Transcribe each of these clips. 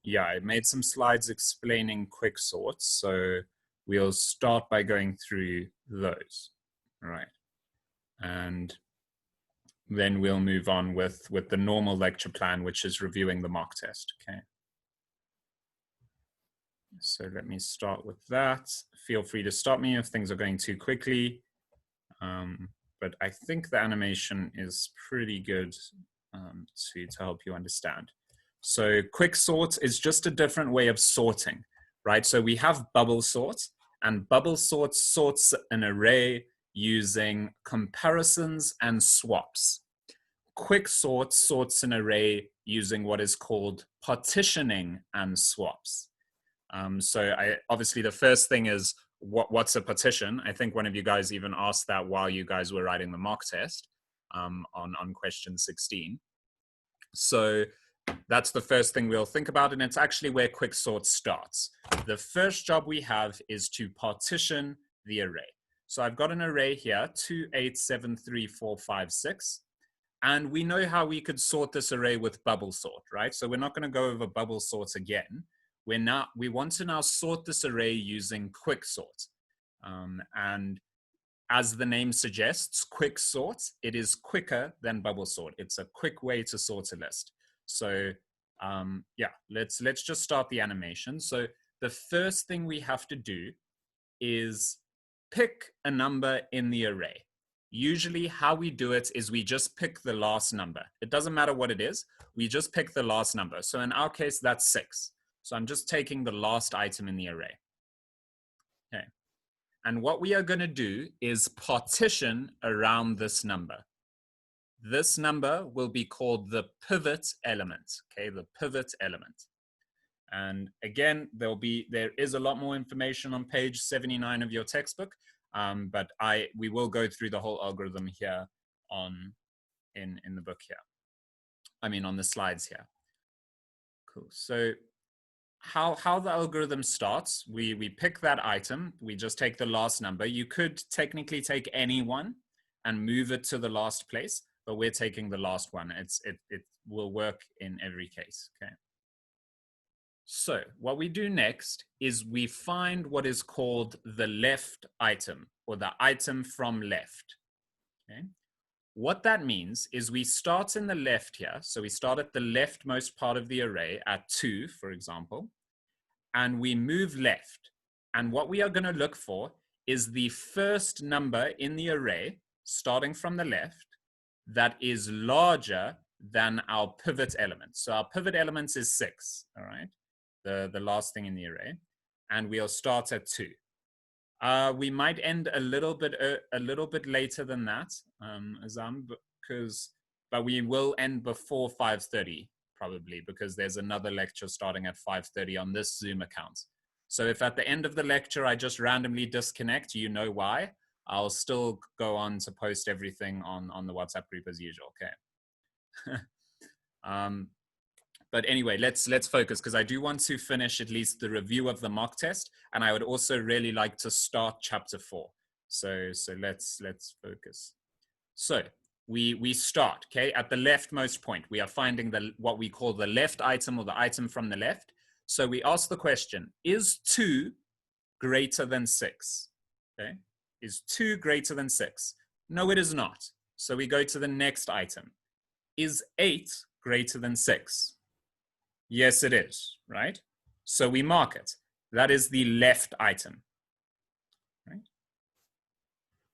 Yeah, I made some slides explaining QuickSort, so we'll start by going through those, right? And then we'll move on with the normal lecture plan, which is reviewing the mock test, okay? So let me start with that. Feel free to stop me if things are going too quickly. But I think the animation is pretty good to help you understand. So QuickSort is just a different way of sorting, right? So we have bubble sort, and bubble sort sorts an array using comparisons and swaps. QuickSort sorts an array using what is called partitioning and swaps. So obviously the first thing is what's a partition? I think one of you guys even asked that while you guys were writing the mock test on question 16. So that's the first thing we'll think about, and it's actually where QuickSort starts. The first job we have is to partition the array. So I've got an array here, 2, 8, 7, 3, 4, 5, 6. And we know how we could sort this array with bubble sort, right? So we're not going to go over bubble sorts again. We want to now sort this array using QuickSort. And as the name suggests, QuickSort, it is quicker than bubble sort. It's a quick way to sort a list. So yeah, let's just start the animation. So the first thing we have to do is pick a number in the array. Usually how we do it is we just pick the last number. It doesn't matter what it is, we just pick the last number. So in our case, that's 6. So I'm just taking the last item in the array. Okay. And what we are going to do is partition around this number. This number will be called the pivot element, okay, the pivot element. And again, there is a lot more information on page 79 of your textbook, but we will go through the whole algorithm here in the book here. I mean, on the slides here. Cool. So how the algorithm starts, we pick that item, we just take the last number. You could technically take any one and move it to the last place, but we're taking the last one. It will work in every case, okay? So what we do next is we find what is called the left item, or the item from left, okay? What that means is we start in the left here. So we start at the leftmost part of the array at 2, for example, and we move left. And what we are going to look for is the first number in the array, starting from the left, that is larger than our pivot element. So our pivot element is 6, all right? The last thing in the array. And we'll start at 2. We might end a little bit later than that, Azam, but we will end before 5:30 probably, because there's another lecture starting at 5:30 on this Zoom account. So if at the end of the lecture I just randomly disconnect, you know why. I'll still go on to post everything on the WhatsApp group as usual. Okay. But anyway, let's focus, because I do want to finish at least the review of the mock test, and I would also really like to start chapter 4. So let's focus. So we start, okay, at the leftmost point. We are finding what we call the left item, or the item from the left. So we ask the question, is 2 greater than 6? Okay, is 2 greater than 6? No, it is not. So we go to the next item. Is 8 greater than 6? Yes, it is, right? So we mark it. That is the left item, right?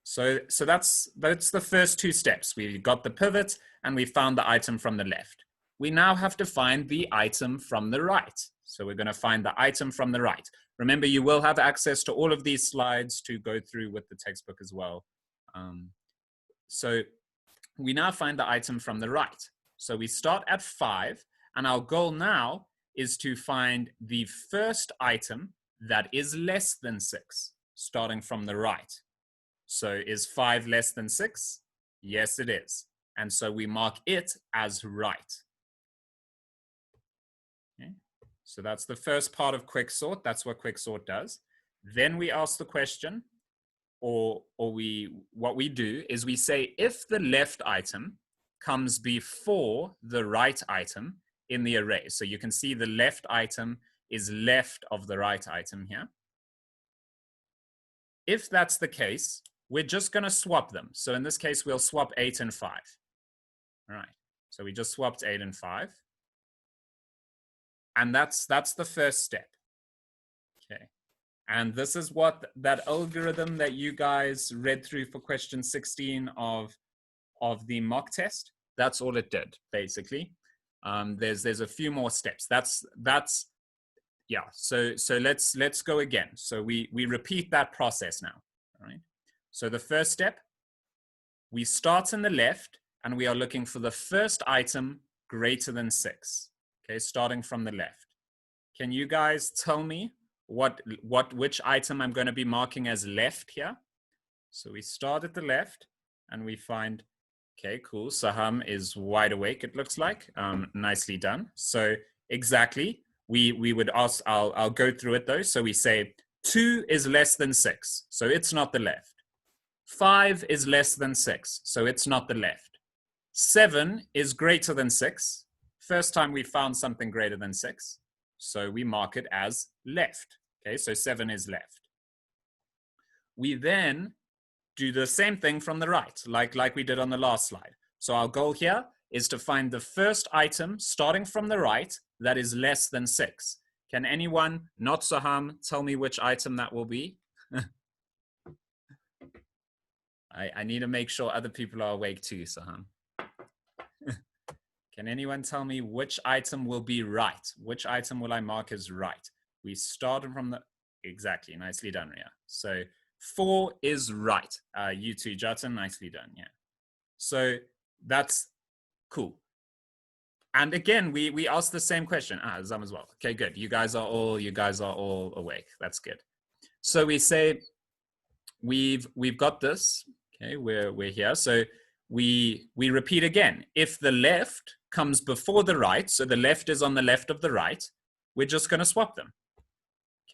So that's the first 2 steps. We got the pivot and we found the item from the left. We now have to find the item from the right. So we're going to find the item from the right. Remember, you will have access to all of these slides to go through with the textbook as well. So we now find the item from the right. So we start at 5. And our goal now is to find the first item that is less than 6, starting from the right. So is 5 less than 6? Yes, it is. And so we mark it as right. Okay. So that's the first part of QuickSort. That's what QuickSort does. Then we ask the question, what we do is we say, if the left item comes before the right item, in the array. So you can see the left item is left of the right item here. If that's the case, we're just going to swap them. So in this case, we'll swap 8 and 5. All right. So we just swapped 8 and 5. And that's the first step. Okay. And this is what that algorithm that you guys read through for question 16 of the mock test, that's all it did, basically. There's a few more steps. Yeah. So let's go again. So we repeat that process now. All right. So the first step, we start in the left and we are looking for the first item greater than 6. Okay, starting from the left. Can you guys tell me which item I'm going to be marking as left here? So we start at the left and we find, okay, cool. Saham is wide awake, it looks like. Nicely done. So exactly, we would ask, I'll go through it though. So we say 2 is less than 6, so it's not the left. 5 is less than 6, so it's not the left. 7 is greater than 6. First time we found something greater than 6, so we mark it as left. Okay, so 7 is left. We then do the same thing from the right, like we did on the last slide. So our goal here is to find the first item starting from the right that is less than 6. Can anyone, not Saham, tell me which item that will be? I need to make sure other people are awake too, Saham. Can anyone tell me which item will be right? Which item will I mark as right? We started from the, exactly, nicely done, Ria. So 4 is right. You too, Jatin, nicely done, yeah. So that's cool. And again, we asked the same question. Zam as well. Okay, good. You guys are all awake. That's good. So we say we've got this. Okay, we're here. So we repeat again. If the left comes before the right, so the left is on the left of the right, we're just going to swap them.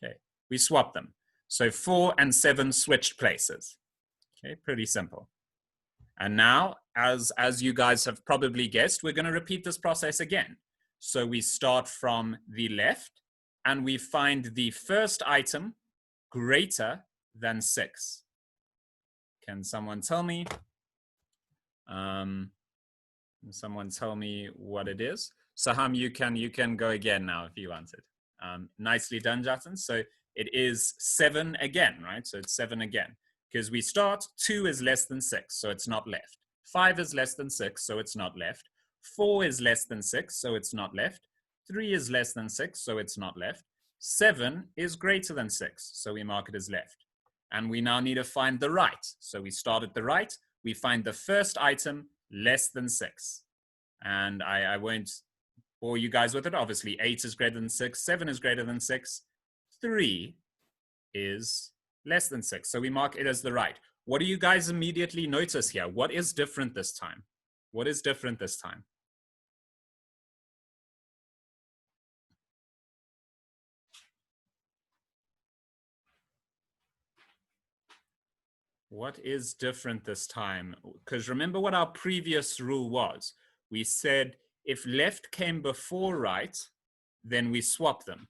Okay, we swap them. So 4 and 7 switched places. Okay, pretty simple. And now, as you guys have probably guessed, we're going to repeat this process again. So we start from the left and we find the first item greater than 6. Can someone tell me? Can someone tell me what it is? Saham, you can go again now if you wanted. Nicely done, Jatin. So it is 7 again, right? So it's 7 again. Because we start, 2 is less than 6, so it's not left. 5 is less than 6, so it's not left. 4 is less than 6, so it's not left. 3 is less than 6, so it's not left. 7 is greater than 6, so we mark it as left. And we now need to find the right. So we start at the right, we find the first item less than 6. And I won't bore you guys with it. Obviously, 8 is greater than 6, 7 is greater than 6, 3 is less than 6. So we mark it as the right. What do you guys immediately notice here? What is different this time? What is different this time? What is different this time? Because remember what our previous rule was. We said if left came before right, then we swap them.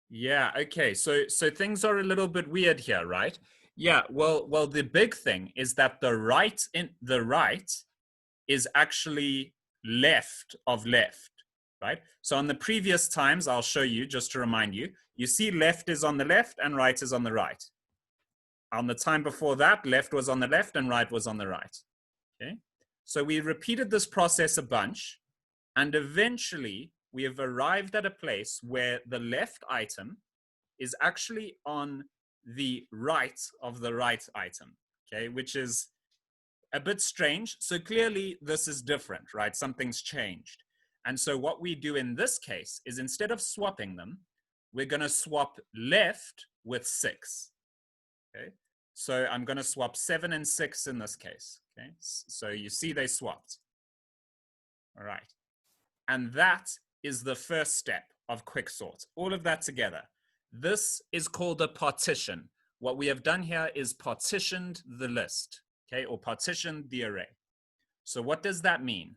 Yeah, okay. So things are a little bit weird here, right? Yeah, well the big thing is that the right is actually left of left, right? So on the previous times, I'll show you just to remind you, you see left is on the left and right is on the right. On the time before that, left was on the left and right was on the right. Okay. So we repeated this process a bunch and eventually we have arrived at a place where the left item is actually on the right of the right item, okay, which is a bit strange. So clearly this is different, right? Something's changed. And so what we do in this case is instead of swapping them, we're going to swap left with 6, okay? So I'm going to swap 7 and 6 in this case, okay? So you see they swapped. All right. And that is the first step of QuickSort. All of that together. This is called a partition. What we have done here is partitioned the list, okay, or partitioned the array. So what does that mean?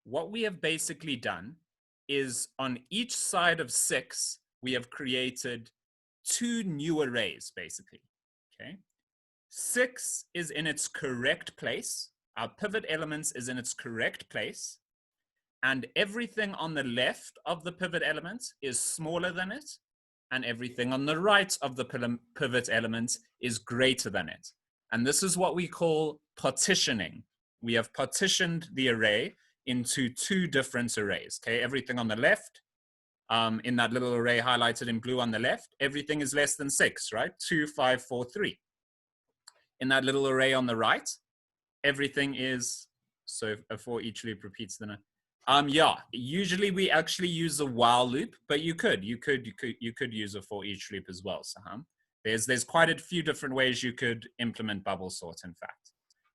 what we have basically done is on each side of 6, we have created 2 new arrays, basically, okay? 6 is in its correct place. Our pivot elements is in its correct place. And everything on the left of the pivot element is smaller than it. And everything on the right of the pivot element is greater than it. And this is what we call partitioning. We have partitioned the array into 2 different arrays, okay? Everything on the left, in that little array highlighted in blue on the left, everything is less than 6, right? 2, 5, 4, 3. In that little array on the right, everything is, so a for each loop repeats the, yeah, usually we actually use a while loop, but you could use a for each loop as well, Saham. There's quite a few different ways you could implement bubble sort, in fact.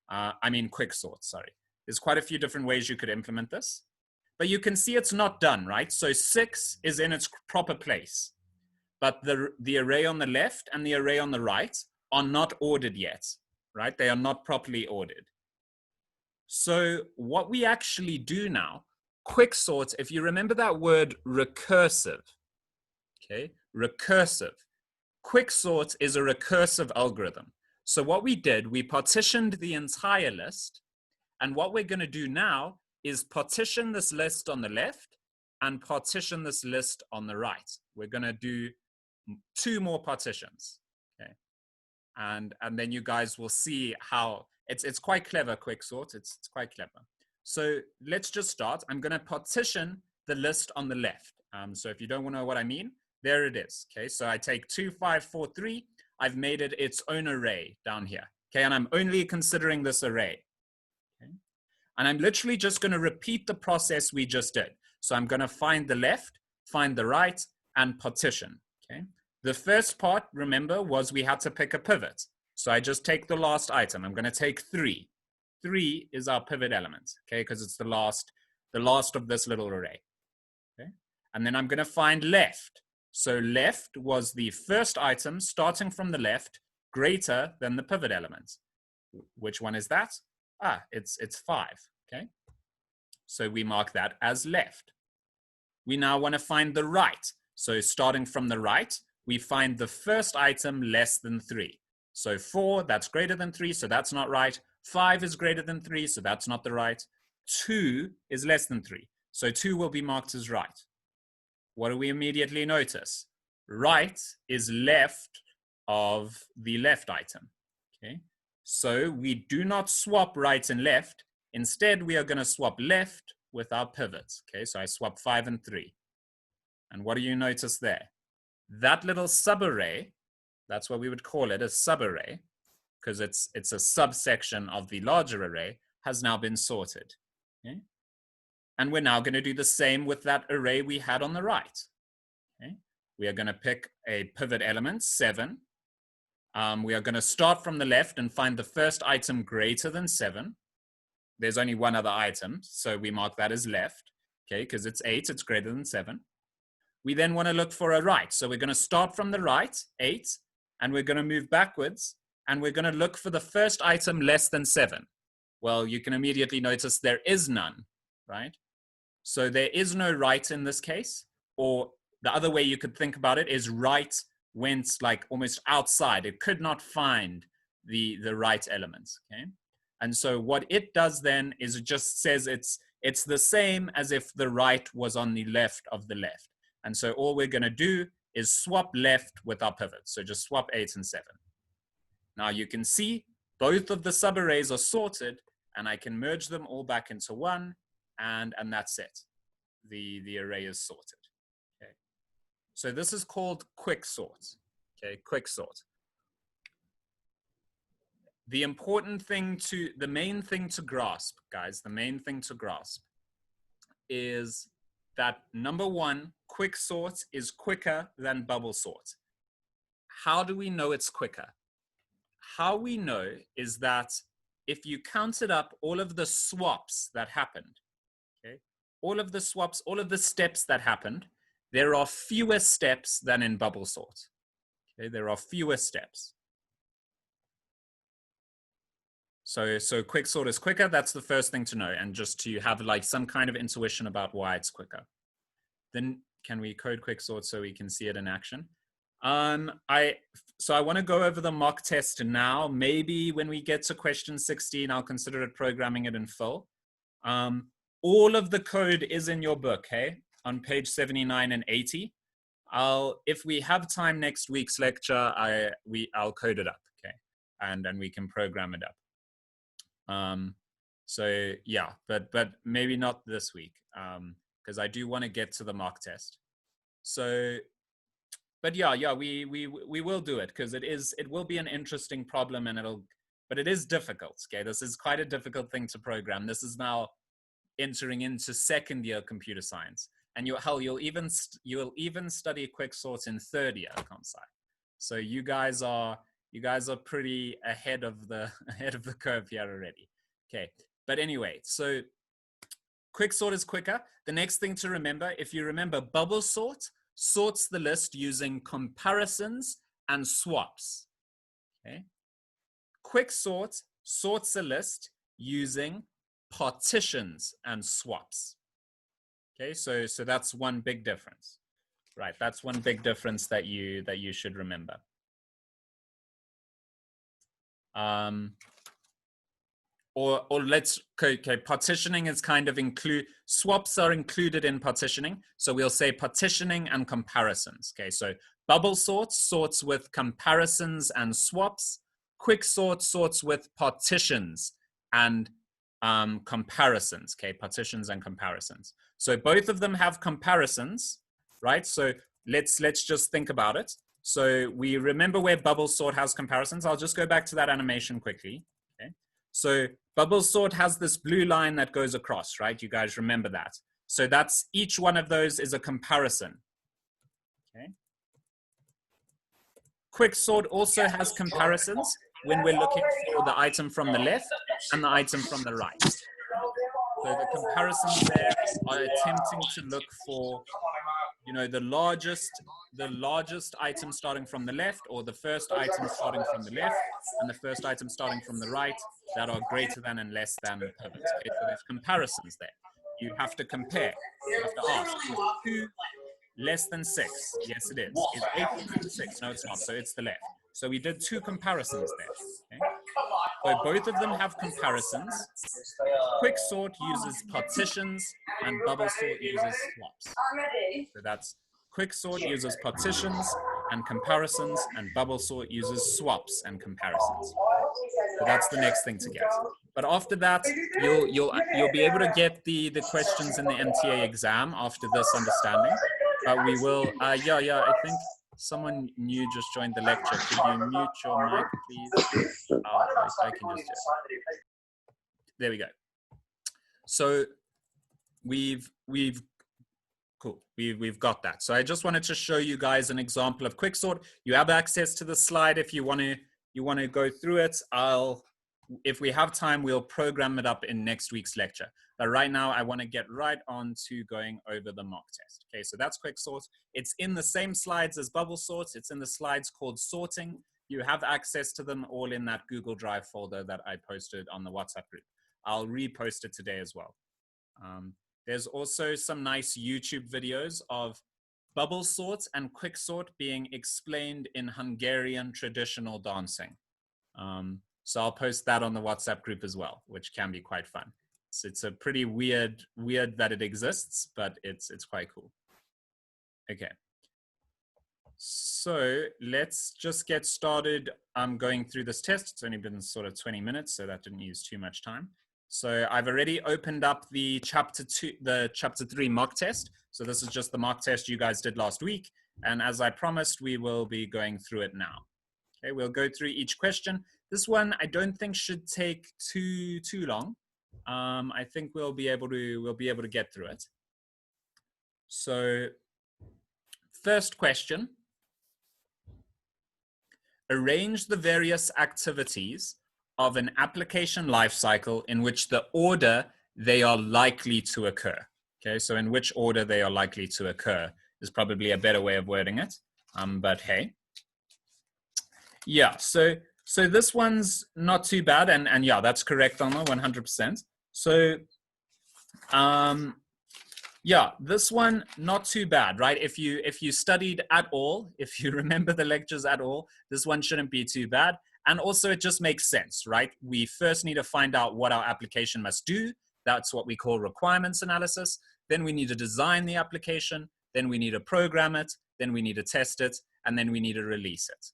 I mean QuickSort, sorry. There's quite a few different ways you could implement this, but you can see it's not done, right? So 6 is in its proper place, but the array on the left and the array on the right are not ordered yet, right? They are not properly ordered. So what we actually do now, QuickSort, if you remember that word recursive, okay, recursive. QuickSort is a recursive algorithm. So what we did, we partitioned the entire list, and what we're going to do now is partition this list on the left and partition this list on the right. We're going to do 2 more partitions, okay? And then you guys will see how it's quite clever, QuickSort. It's quite clever. So let's just start. I'm going to partition the list on the left. So if you don't know what I mean, there it is. Okay, so I take 2, 5, 4, 3. I've made it its own array down here. Okay, and I'm only considering this array. Okay, and I'm literally just going to repeat the process we just did. So I'm going to find the left, find the right, and partition. Okay, the first part, remember, was we had to pick a pivot. So I just take the last item. I'm going to take 3. 3 is our pivot element, okay, because it's the last of this little array. Okay, and then I'm going to find left. So left was the first item starting from the left, greater than the pivot element. Which one is that? It's 5, okay? So we mark that as left. We now want to find the right. So starting from the right, we find the first item less than 3. So 4, that's greater than 3, so that's not right. 5 is greater than 3, so that's not the right. 2 is less than 3, so 2 will be marked as right. What do we immediately notice? Right is left of the left item, okay? So we do not swap right and left. Instead, we are going to swap left with our pivots, okay? So I swap 5 and 3. And what do you notice there? That little subarray, that's what we would call it, a subarray, because it's a subsection of the larger array, has now been sorted, okay? And we're now going to do the same with that array we had on the right. Okay? We are going to pick a pivot element, 7. We are going to start from the left and find the first item greater than 7. There's only one other item, so we mark that as left, okay? Because it's 8, it's greater than 7. We then want to look for a right. So we're going to start from the right, 8, and we're going to move backwards, and we're going to look for the first item less than 7. Well, you can immediately notice there is none, right? So there is no right in this case, or the other way you could think about it is right went like almost outside. It could not find the right elements, okay? And so what it does then is it just says it's the same as if the right was on the left of the left. And so all we're going to do is swap left with our pivot. So just swap 8 and 7. Now you can see both of the subarrays are sorted, and I can merge them all back into one, and that's it. The array is sorted. Okay. So this is called QuickSort. Okay, QuickSort. The main thing to grasp, guys, the main thing to grasp is that number 1, QuickSort is quicker than bubble sort. How do we know it's quicker? How we know is that if you counted up all of the swaps that happened, okay, all of the swaps, all of the steps that happened, there are fewer steps than in bubble sort. Okay, there are fewer steps. So QuickSort is quicker. That's the first thing to know, and just to have like some kind of intuition about why it's quicker. Then can we code QuickSort so we can see it in action? So I want to go over the mock test now. Maybe when we get to question 16, I'll consider it programming it in full. All of the code is in your book, hey, on page 79 and 80. If we have time next week's lecture, I'll code it up, okay, and then we can program it up. So yeah, but maybe not this week, because I do want to get to the mock test. So, but yeah, we will do it, because it will be an interesting problem, and but it is difficult. Okay, this is quite a difficult thing to program. This is now entering into second year computer science, and you'll even study QuickSort in third year comp sci. So you guys are pretty ahead of the curve here already. Okay, but anyway, so QuickSort is quicker. The next thing to remember, if you remember, bubble sort sorts the list using comparisons and swaps. Okay, QuickSort sorts a list using partitions and swaps. Okay, so that's one big difference, right? That's one big difference that you should remember. Okay, partitioning is kind of swaps are included in partitioning. So we'll say partitioning and comparisons. Okay, so bubble sort sorts with comparisons and swaps. QuickSort sorts with partitions and comparisons. Okay, partitions and comparisons. So both of them have comparisons, right? So let's just think about it. So we remember where bubble sort has comparisons. I'll just go back to that animation quickly. Okay, so bubble sort has this blue line that goes across, right? You guys remember that. So that's, each one of those is a comparison. Okay. QuickSort also has comparisons when we're looking for the item from the left and the item from the right. So the comparisons there are attempting to look for, you know, the largest item starting from the left, or the first item starting from the left and the first item starting from the right that are greater than and less than pivots. Okay, so there's comparisons there. You have to compare. You have to ask, is 2 less than 6? Yes, it is. Is 8 less than 6? No, it's not. So it's the left. So we did 2 comparisons there. Okay? So both of them have comparisons. QuickSort uses partitions and bubble sort uses swaps. So that's QuickSort uses partitions and comparisons, and bubble sort uses swaps and comparisons. So that's the next thing to get. But after that, you'll be able to get the questions in the MTA exam after this understanding. But we will, yeah, I think someone new just joined the lecture. Could you mute your mic, please? I can just do it. There we go. So we've cool. We've got that. So I just wanted to show you guys an example of QuickSort. You have access to the slide if you want to go through it. If we have time, we'll program it up in next week's lecture. But right now, I want to get right on to going over the mock test. Okay, so that's QuickSort. It's in the same slides as bubble sort. It's in the slides called sorting. You have access to them all in that Google Drive folder that I posted on the WhatsApp group. I'll repost it today as well. There's also some nice YouTube videos of bubble sort and QuickSort being explained in Hungarian traditional dancing. So I'll post that on the WhatsApp group as well, which can be quite fun. So it's a pretty weird that it exists, but it's quite cool. Okay. So let's just get started going through this test. It's only been sort of 20 minutes, so that didn't use too much time. So I've already opened up the chapter 3 mock test. So this is just the mock test you guys did last week. And as I promised, we will be going through it now. Okay, we'll go through each question. This one I don't think should take too long. I think we'll be able to get through it. So first question. Arrange the various activities of an application lifecycle in which the order they are likely to occur. Okay, so in which order they are likely to occur is probably a better way of wording it, but hey. Yeah, so So this one's not too bad, and yeah, that's correct, Alma, 100%. So, yeah, this one not too bad, right? If you studied at all, if you remember the lectures at all, this one shouldn't be too bad. And also, it just makes sense, right? We first need to find out what our application must do. That's what we call requirements analysis. Then we need to design the application. Then we need to program it. Then we need to test it, and then we need to release it.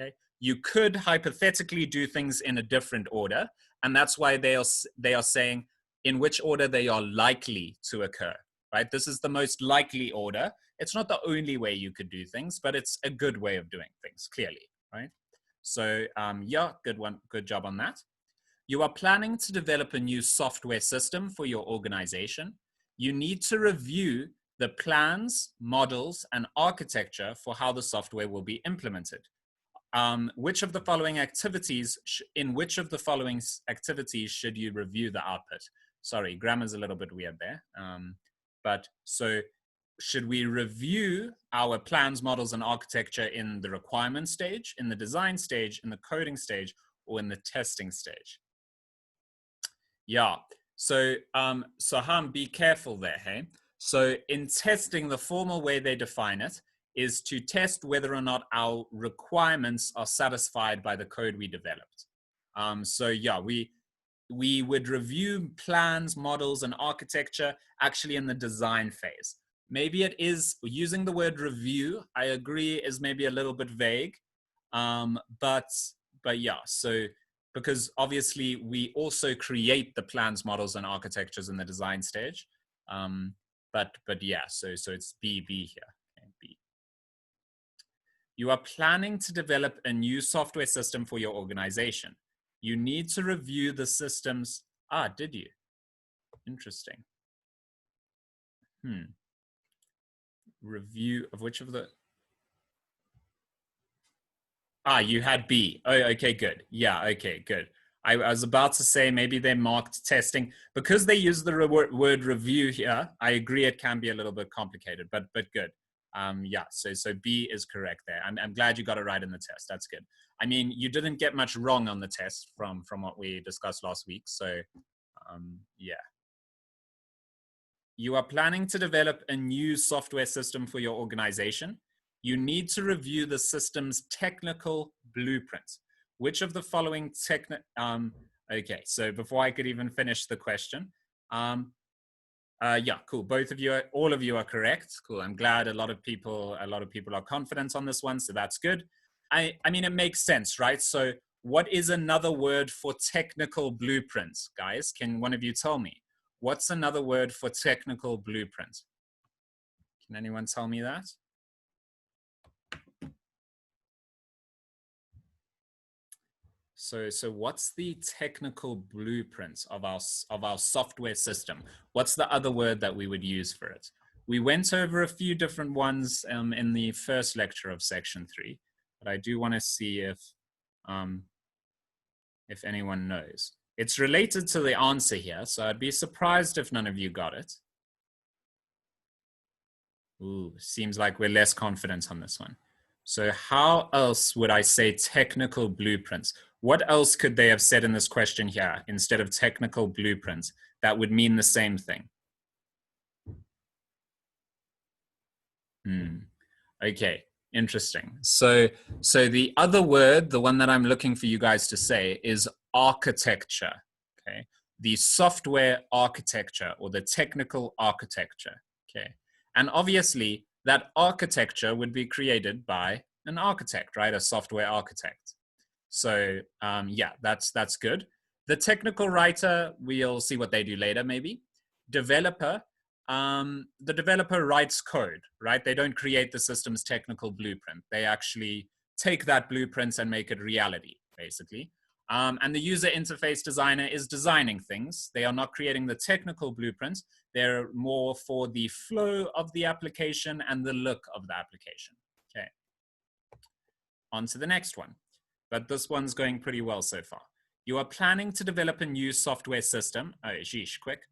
Okay. You could hypothetically do things in a different order, and that's why they are saying in which order they are likely to occur. Right? This is the most likely order. It's not the only way you could do things, but it's a good way of doing things, clearly, right? So yeah, good job on that. You are planning to develop a new software system for your organization. You need to review the plans, models, and architecture for how the software will be implemented. Which of the following activities, in which of the following activities should you review the output? Sorry, grammar's a little bit weird there. But so should we review our plans, models, and architecture in the requirement stage, in the design stage, in the coding stage, or in the testing stage? Yeah, so Saham, be careful there, hey? So in testing, the formal way they define it is to test whether or not our requirements are satisfied by the code we developed. So yeah, we would review plans, models, and architecture actually in the design phase. Maybe it is, using the word review, I agree, is maybe a little bit vague. But yeah, so because obviously we also create the plans, models, and architectures in the design stage. But yeah, so it's B here. Okay, B. You are planning to develop a new software system for your organization. You need to review the systems. Did you? Interesting. Review of which of the... you had B. Oh, okay, good. Yeah, okay, good. I was about to say maybe they marked testing. Because they use the word review here, I agree it can be a little bit complicated, but good. Yeah, so B is correct there. I'm glad you got it right in the test. That's good. I mean, you didn't get much wrong on the test from what we discussed last week. So yeah. You are planning to develop a new software system for your organization. You need to review the system's technical blueprint. Which of the following okay, so before I could even finish the question, yeah, cool. All of you are correct. Cool. I'm glad a lot of people are confident on this one, so that's good. I mean, it makes sense, right? So what is another word for technical blueprint, guys? Can one of you tell me? What's another word for technical blueprint? Can anyone tell me that? So what's the technical blueprint of our software system? What's the other word that we would use for it? We went over a few different ones in the first lecture of section 3, but I do want to see if anyone knows. It's related to the answer here, so I'd be surprised if none of you got it. Ooh, seems like we're less confident on this one. So how else would I say technical blueprints? What else could they have said in this question here instead of technical blueprints that would mean the same thing? Okay, interesting. So the other word, the one that I'm looking for you guys to say, is architecture. Okay, the software architecture or the technical architecture. Okay, and obviously that architecture would be created by an architect, right? A software architect. So yeah, that's good. The technical writer, we'll see what they do later, maybe. Developer, the developer writes code, right? They don't create the system's technical blueprint. They actually take that blueprint and make it reality, basically. And the user interface designer is designing things. They are not creating the technical blueprint. They're more for the flow of the application and the look of the application. Okay. On to the next one. But this one's going pretty well so far. You are planning to develop a new software system. Oh, sheesh, quick.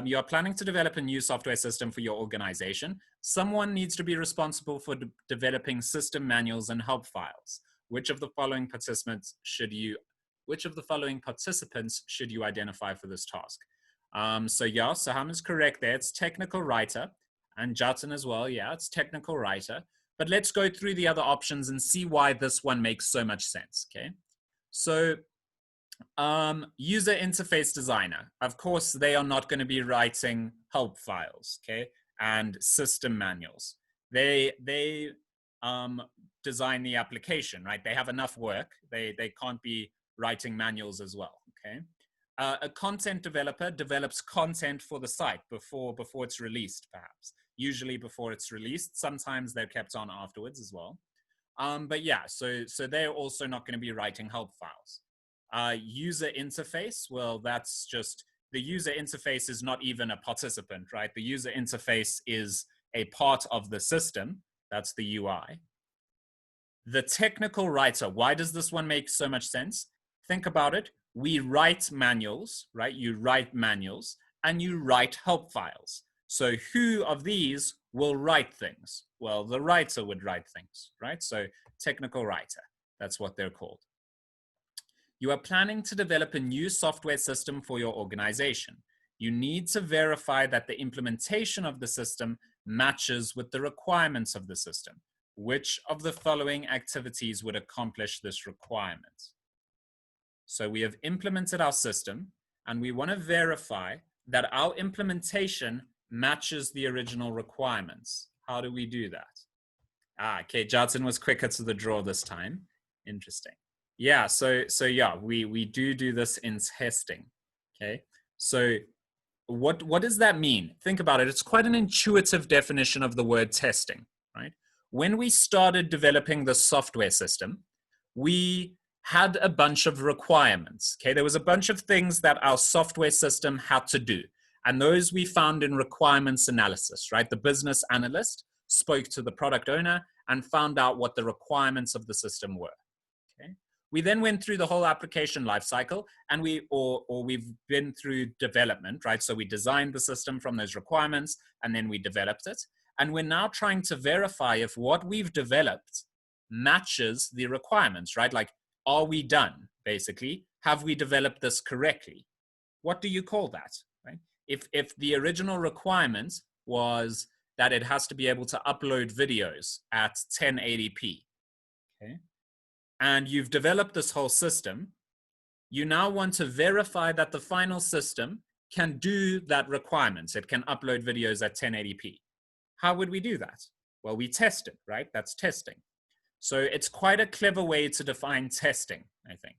You are planning to develop a new software system for your organization. Someone needs to be responsible for developing system manuals and help files. which of the following participants should you identify for this task? So yeah, Saham is correct there. It's technical writer, and Jatin as well. Yeah, it's technical writer. But let's go through the other options and see why this one makes so much sense, okay? So user interface designer, of course, they are not going to be writing help files, okay, and system manuals. They design the application, right? They have enough work. They can't be writing manuals as well, okay? A content developer develops content for the site before it's released, perhaps. Usually before it's released. Sometimes they're kept on afterwards as well. But yeah, so they're also not going to be writing help files. User interface, well, that's just, the user interface is not even a participant, right? The user interface is a part of the system. That's the UI. The technical writer, why does this one make so much sense? Think about it. We write manuals, right? You write manuals and you write help files. So who of these will write things? Well, the writer would write things, right? So technical writer, that's what they're called. You are planning to develop a new software system for your organization. You need to verify that the implementation of the system matches with the requirements of the system. Which of the following activities would accomplish this requirement? So we have implemented our system and we want to verify that our implementation matches the original requirements. How do we do that? Okay, Jatin was quicker to the draw this time. Interesting. Yeah, so yeah, we do this in testing, okay? So what does that mean? Think about it. It's quite an intuitive definition of the word testing, right? When we started developing the software system, we had a bunch of requirements, okay? There was a bunch of things that our software system had to do, and those we found in requirements analysis, right? The business analyst spoke to the product owner and found out what the requirements of the system were, okay? We then went through the whole application lifecycle, and we've been through development, right? So we designed the system from those requirements, and then we developed it. And we're now trying to verify if what we've developed matches the requirements, right? Like, are we done, basically? Have we developed this correctly? What do you call that, right? If the original requirement was that it has to be able to upload videos at 1080p, okay? And you've developed this whole system, you now want to verify that the final system can do that requirement. It can upload videos at 1080p. How would we do that? Well, we test it, right? That's testing. So it's quite a clever way to define testing, I think.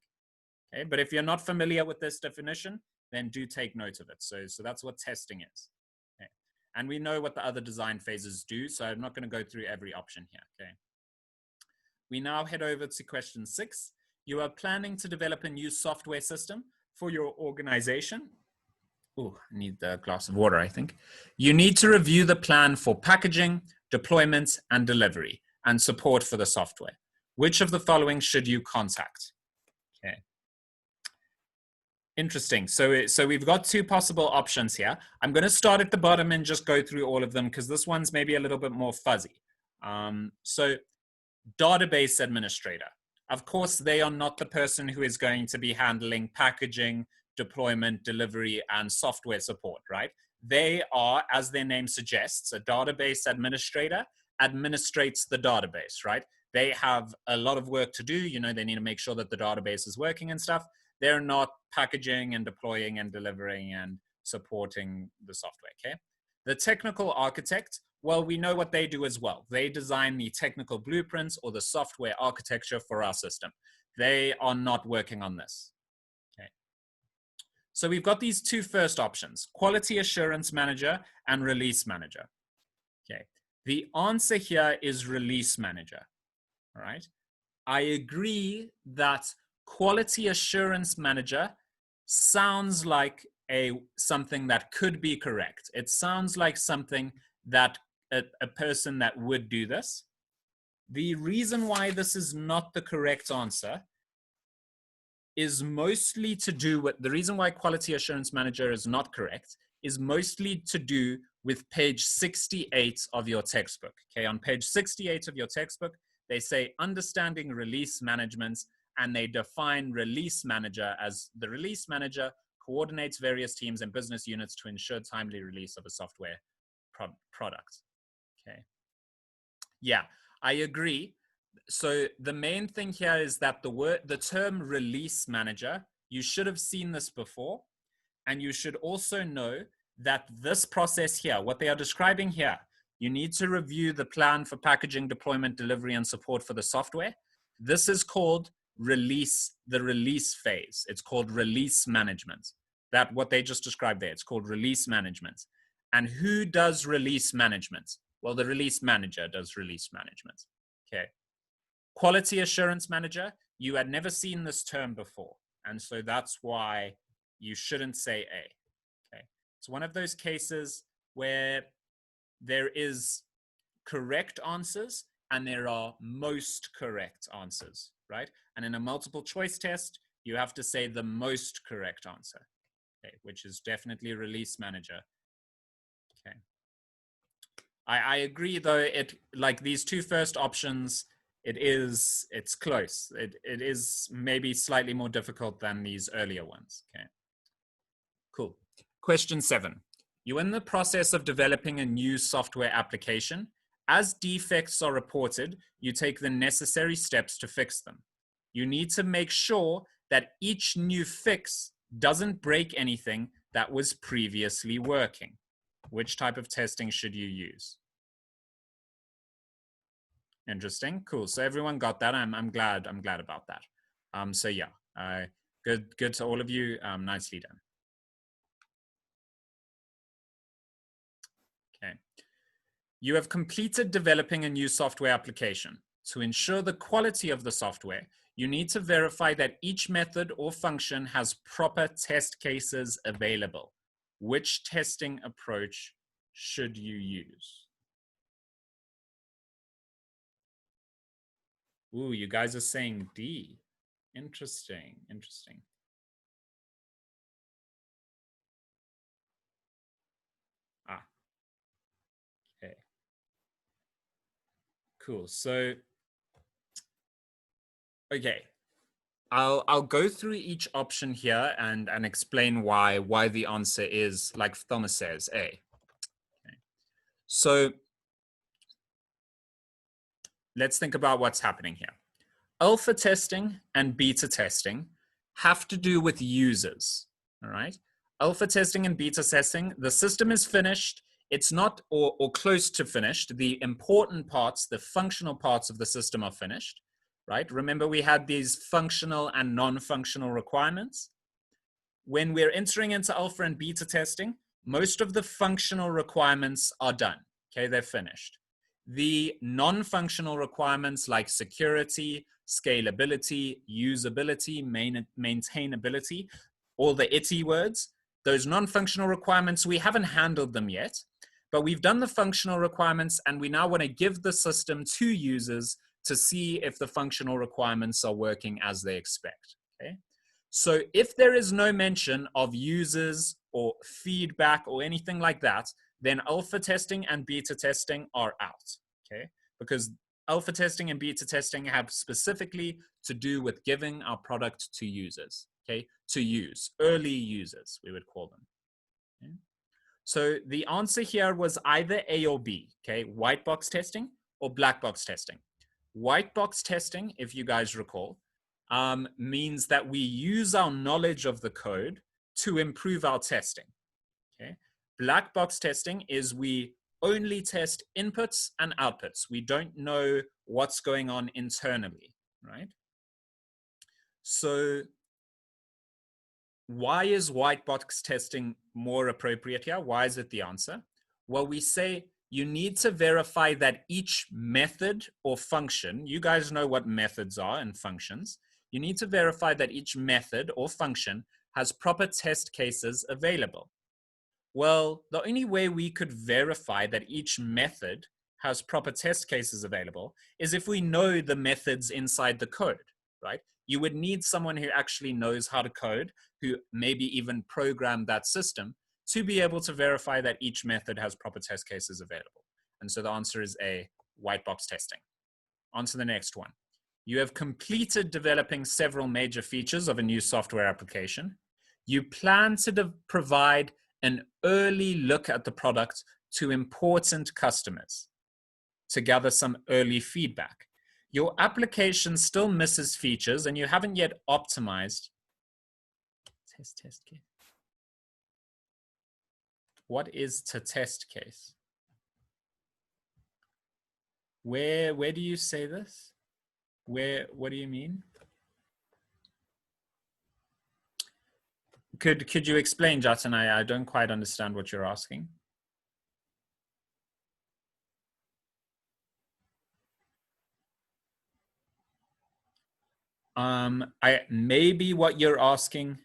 Okay, but if you're not familiar with this definition, then do take note of it. So that's what testing is. Okay. And we know what the other design phases do, so I'm not going to go through every option here. Okay. We now head over to question 6. You are planning to develop a new software system for your organization. Oh, I need a glass of water, I think. You need to review the plan for packaging, deployment, and delivery, and support for the software. Which of the following should you contact? Okay. Interesting. So we've got 2 possible options here. I'm going to start at the bottom and just go through all of them because this one's maybe a little bit more fuzzy. So database administrator. Of course, they are not the person who is going to be handling packaging, deployment, delivery, and software support, right? They are, as their name suggests, a database administrator administrates the database, right? They have a lot of work to do. You know, they need to make sure that the database is working and stuff. They're not packaging and deploying and delivering and supporting the software, okay? The technical architect, well, we know what they do as well. They design the technical blueprints or the software architecture for our system. They are not working on this. Okay. So we've got these 2 first options, quality assurance manager and release manager. Okay. The answer here is release manager. All right. I agree that quality assurance manager sounds like something that could be correct. It sounds like something that a person that would do this. The reason why this is not the correct answer is mostly to do with, the reason why quality assurance manager is not correct is mostly to do with page 68 of your textbook. Okay, on page 68 of your textbook, They say understanding release management, and they define release manager as the release manager coordinates various teams and business units to ensure timely release of a software product. Okay. Yeah, I agree. So the main thing here is that the term release manager, you should have seen this before, and you should also know that this process here, what they are describing here, you need to review the plan for packaging, deployment, delivery, and support for the software. This is called release, the release phase. It's called release management. That what they just described there, it's called release management. And who does release management? Well, the release manager does release management. Okay. Quality assurance manager, you had never seen this term before. And so that's why you shouldn't say A. Okay. It's one of those cases where there is correct answers and there are most correct answers, right? And in a multiple choice test, you have to say the most correct answer, okay, which is definitely release manager. Okay. I agree though, like these two first options, it's close. It is maybe slightly more difficult than these earlier ones. Okay. Cool. Question 7. You're in the process of developing a new software application. As defects are reported, you take the necessary steps to fix them. You need to make sure that each new fix doesn't break anything that was previously working. Which type of testing should you use? Interesting. Cool. So everyone got that. I'm glad about that. So yeah, good to all of you. Nicely done. Okay. You have completed developing a new software application. To ensure the quality of the software, you need to verify that each method or function has proper test cases available. Which testing approach should you use? Ooh, you guys are saying D. Interesting, interesting. Ah, okay. Cool. So, okay. I'll go through each option here and explain why the answer is, like Thomas says, A. Okay. So let's think about what's happening here. Alpha testing and beta testing have to do with users, all right? Alpha testing and beta testing, the system is finished. It's not or close to finished. The important parts, the functional parts of the system are finished, right? Remember we had these functional and non-functional requirements. When we're entering into alpha and beta testing, most of the functional requirements are done, okay? They're finished. The non-functional requirements like security, scalability, usability, maintainability, all the ITY words, those non-functional requirements, we haven't handled them yet, but we've done the functional requirements and we now want to give the system to users to see if the functional requirements are working as they expect, okay? So if there is no mention of users or feedback or anything like that, then alpha testing and beta testing are out, okay? Because alpha testing and beta testing have specifically to do with giving our product to users, okay? To use, early users, we would call them. Okay? So the answer here was either A or B, okay? White box testing or black box testing. White box testing, if you guys recall, means that we use our knowledge of the code to improve our testing, okay? Black box testing is we only test inputs and outputs. We don't know what's going on internally, right? So why is white box testing more appropriate here? Why is it the answer? Well, we say you need to verify that each method or function, you guys know what methods are and functions, you need to verify that each method or function has proper test cases available. Well, the only way we could verify that each method has proper test cases available is if we know the methods inside the code, right? You would need someone who actually knows how to code, who maybe even programmed that system to be able to verify that each method has proper test cases available. And so the answer is A, white box testing. on to the next one. You have completed developing several major features of a new software application. You plan to provide an early look at the product to important customers to gather some early feedback. Your application still misses features and you haven't yet optimized. Test case. What is to test case? Where do you say this? What do you mean? Could you explain, Jatin? I don't quite understand what you're asking. Maybe what you're asking.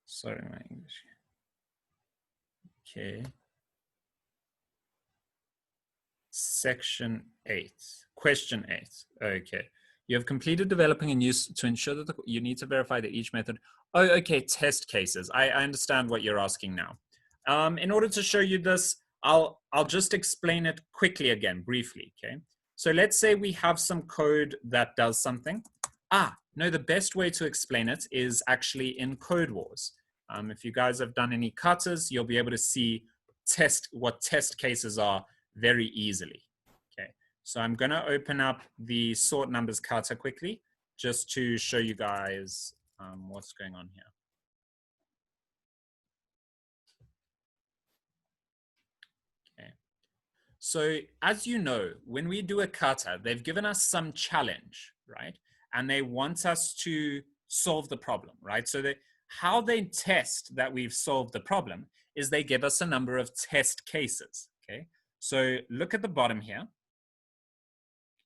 Sorry, my English. Okay. Section 8, question 8. Okay. You have completed developing a new to ensure that you need to verify that each method. Oh, okay. Test cases. I understand what you're asking now. In order to show you this, I'll just explain it quickly again, briefly. Okay. So let's say we have some code that does something. No, the best way to explain it is actually in Code Wars. If you guys have done any cutters, you'll be able to see what test cases are very easily. Okay, so I'm going to open up the sort numbers cutter quickly just to show you guys what's going on here. Okay, so as you know, when we do a cutter, they've given us some challenge, right? And they want us to solve the problem, right? So how they test that we've solved the problem is they give us a number of test cases, okay? So look at the bottom here.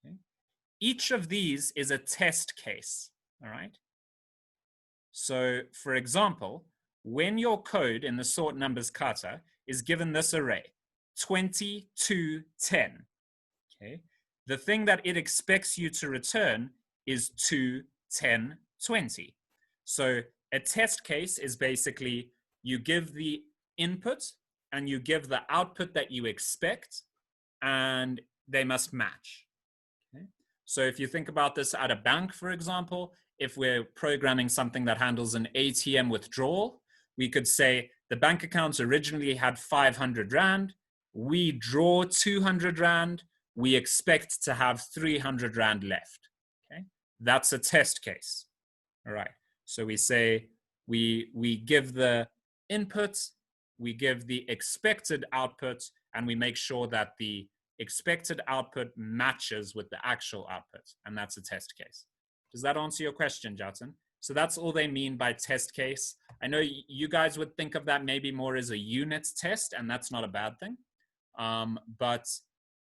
Okay. Each of these is a test case, all right? So for example, when your code in the sort numbers cutter is given this array, 20 to 10, okay? The thing that it expects you to return is 2, 10, 20. So a test case is basically you give the input and you give the output that you expect, and they must match. Okay? So if you think about this at a bank, for example, if we're programming something that handles an ATM withdrawal, we could say the bank accounts originally had 500 Rand, we draw 200 Rand, we expect to have 300 Rand left. Okay? That's a test case. All right. So we say we give the inputs, we give the expected output, and we make sure that the expected output matches with the actual output. And that's a test case. Does that answer your question, Jatin? So that's all they mean by test case. I know you guys would think of that maybe more as a unit test, and that's not a bad thing. But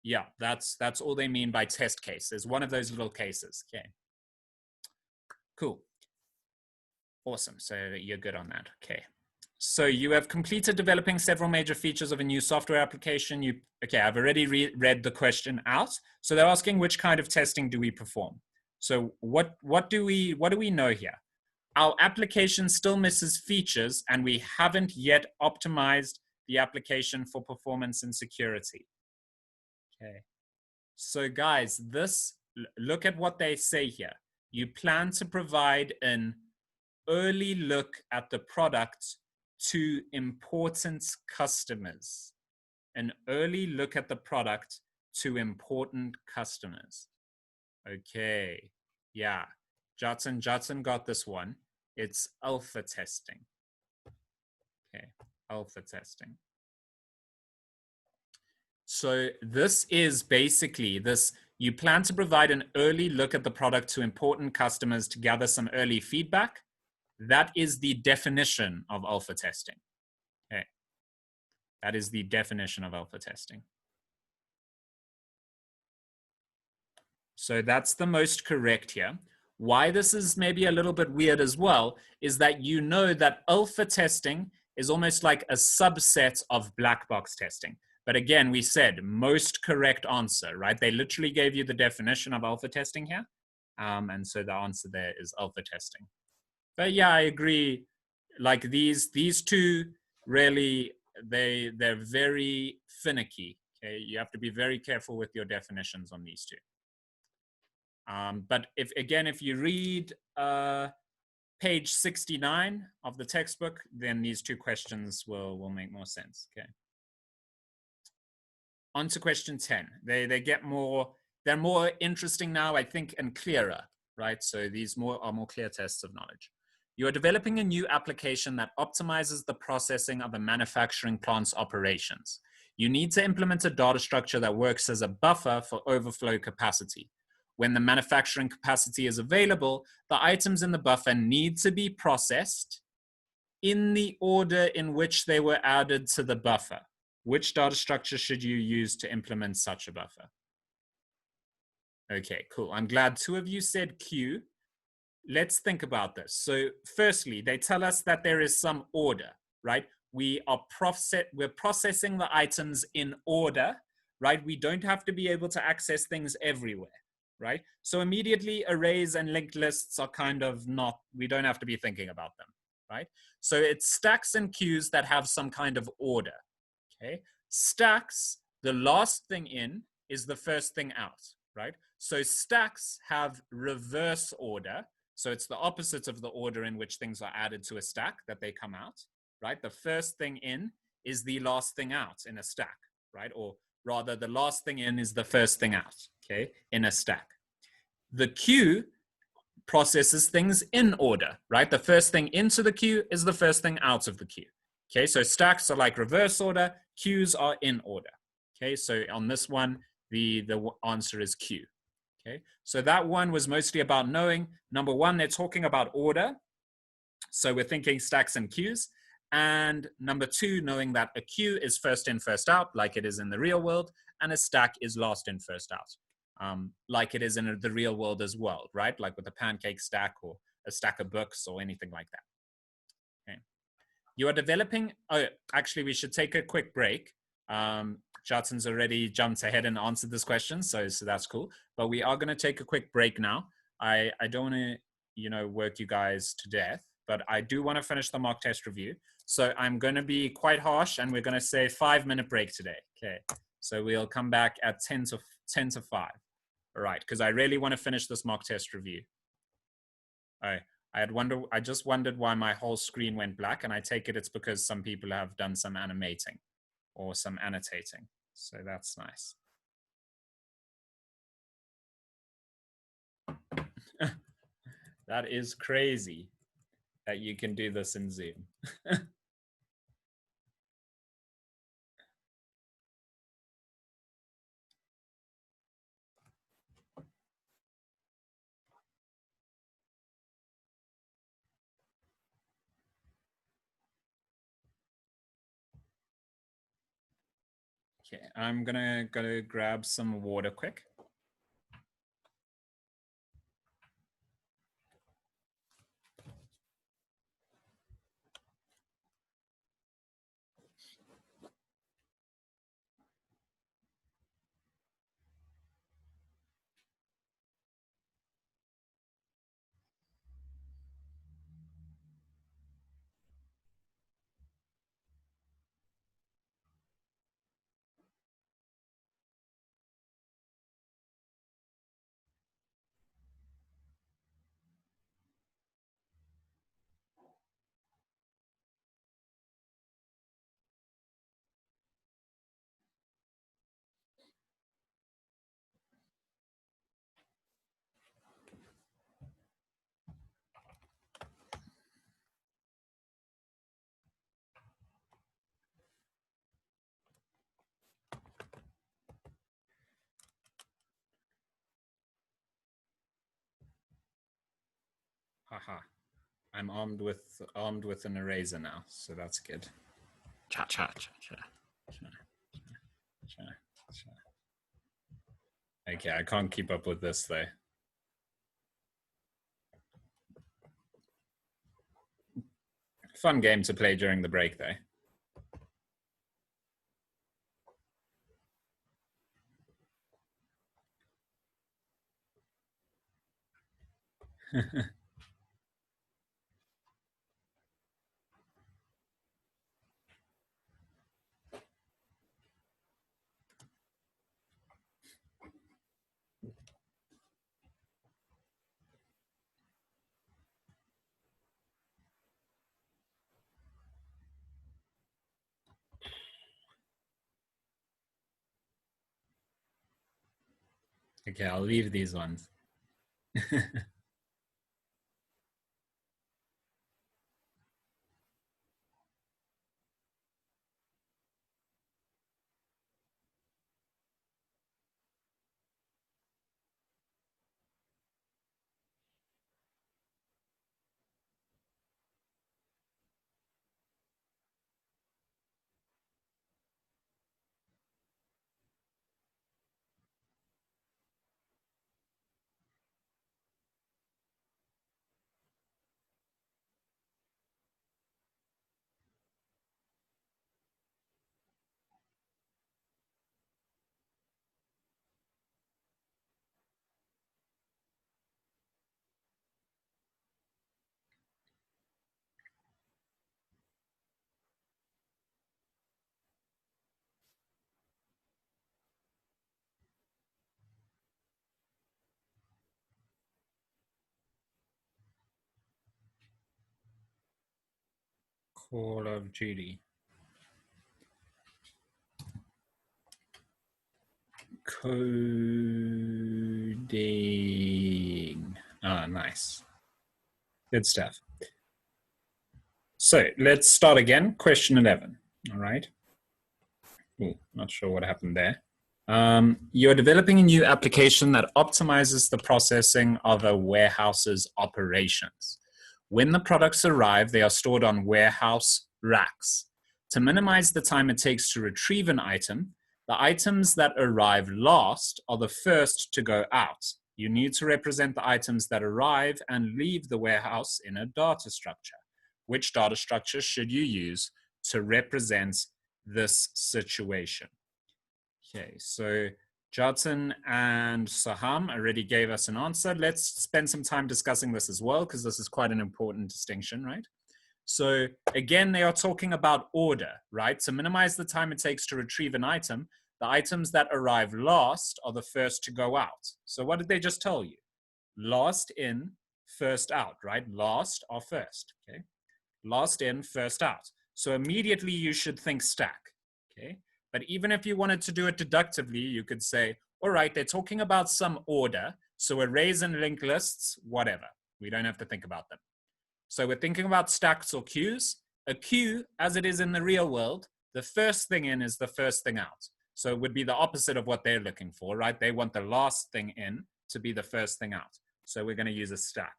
yeah, that's all they mean by test case. Is one of those little cases. Okay. Cool. Awesome. So you're good on that. Okay. So you have completed developing several major features of a new software application. Okay, I've already read the question out. So they're asking which kind of testing do we perform? So what do we know here? Our application still misses features and we haven't yet optimized the application for performance and security. Okay. So guys, look at what they say here. You plan to provide an early look at the product to important customers. An early look at the product to important customers. Okay, yeah, Jatin got this one. It's alpha testing. Okay, alpha testing. So this is basically this, you plan to provide an early look at the product to important customers to gather some early feedback. That is the definition of alpha testing. Okay. That is the definition of alpha testing. So that's the most correct here. Why this is maybe a little bit weird as well is that you know that alpha testing is almost like a subset of black box testing. But again, we said most correct answer, right? They literally gave you the definition of alpha testing here. And so the answer there is alpha testing. But yeah, I agree. Like these two really, they're very finicky. Okay, you have to be very careful with your definitions on these two. But if you read page 69 of the textbook, then these two questions will make more sense. Okay. On to question 10. They're more interesting now, I think, and clearer, right? So these are more clear tests of knowledge. You are developing a new application that optimizes the processing of a manufacturing plant's operations. You need to implement a data structure that works as a buffer for overflow capacity. When the manufacturing capacity is available, the items in the buffer need to be processed in the order in which they were added to the buffer. Which data structure should you use to implement such a buffer? Okay, cool. I'm glad two of you said Q. Let's think about this. So firstly, they tell us that there is some order, right? We're processing the items in order, right? We don't have to be able to access things everywhere, right? So immediately arrays and linked lists are kind of not, we don't have to be thinking about them, right? So it's stacks and queues that have some kind of order, okay? Stacks, the last thing in is the first thing out, right? So stacks have reverse order. So it's the opposite of the order in which things are added to a stack that they come out, right? The first thing in is the last thing out in a stack, right? Or rather, the last thing in is the first thing out, okay, in a stack. The queue processes things in order, right? The first thing into the queue is the first thing out of the queue, okay? So stacks are like reverse order, queues are in order, okay? So on this one, the answer is Q. Okay, so that one was mostly about knowing, number one, they're talking about order. So we're thinking stacks and queues. And number two, knowing that a queue is first in, first out, like it is in the real world, and a stack is last in, first out, like it is in the real world as well, right? Like with a pancake stack or a stack of books or anything like that. Okay. You are developing, oh, actually, we should take a quick break. Jatson's already jumped ahead and answered this question, so that's cool. But we are going to take a quick break now. I don't want to, work you guys to death, but I do want to finish the mock test review. So I'm going to be quite harsh, and we're going to say 5-minute break today. Okay. So we'll come back at 10 to 5. All right, because I really want to finish this mock test review. All right. I just wondered why my whole screen went black, and I take it it's because some people have done some animating or some annotating. So that's nice. That is crazy that you can do this in Zoom. Okay, I'm gonna grab some water quick. Haha. I'm armed with an eraser now, so that's good. Cha cha cha cha. Cha, cha, cha. Okay, I can't keep up with this though. Fun game to play during the break though. Okay, I'll leave these ones. Call of Duty. Coding. Ah, nice. Good stuff. So let's start again. Question 11. All right. Ooh, not sure what happened there. You're developing a new application that optimizes the processing of a warehouse's operations. When the products arrive, they are stored on warehouse racks. To minimize the time it takes to retrieve an item, the items that arrive last are the first to go out. You need to represent the items that arrive and leave the warehouse in a data structure. Which data structure should you use to represent this situation? Okay, so Judson and Saham already gave us an answer. Let's spend some time discussing this as well, because this is quite an important distinction, right? So again, they are talking about order, right? To minimize the time it takes to retrieve an item, the items that arrive last are the first to go out. So what did they just tell you? Last in, first out, right? Last or first, okay? Last in, first out. So immediately you should think stack, okay? But even if you wanted to do it deductively, you could say, all right, they're talking about some order, so arrays and linked lists, whatever. We don't have to think about them. So we're thinking about stacks or queues. A queue, as it is in the real world, the first thing in is the first thing out. So it would be the opposite of what they're looking for, right? They want the last thing in to be the first thing out. So we're going to use a stack.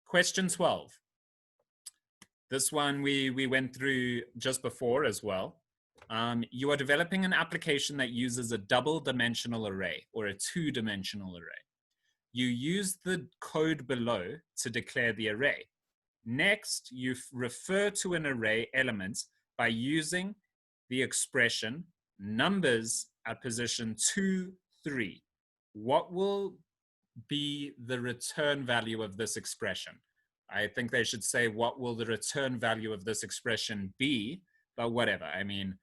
Question 12. This one we went through just before as well. You are developing an application that uses a double-dimensional array or a two-dimensional array. You use the code below to declare the array. Next, you refer to an array element by using the expression numbers at position 2, 3. What will be the return value of this expression? I think they should say, what will the return value of this expression be? But whatever, I mean,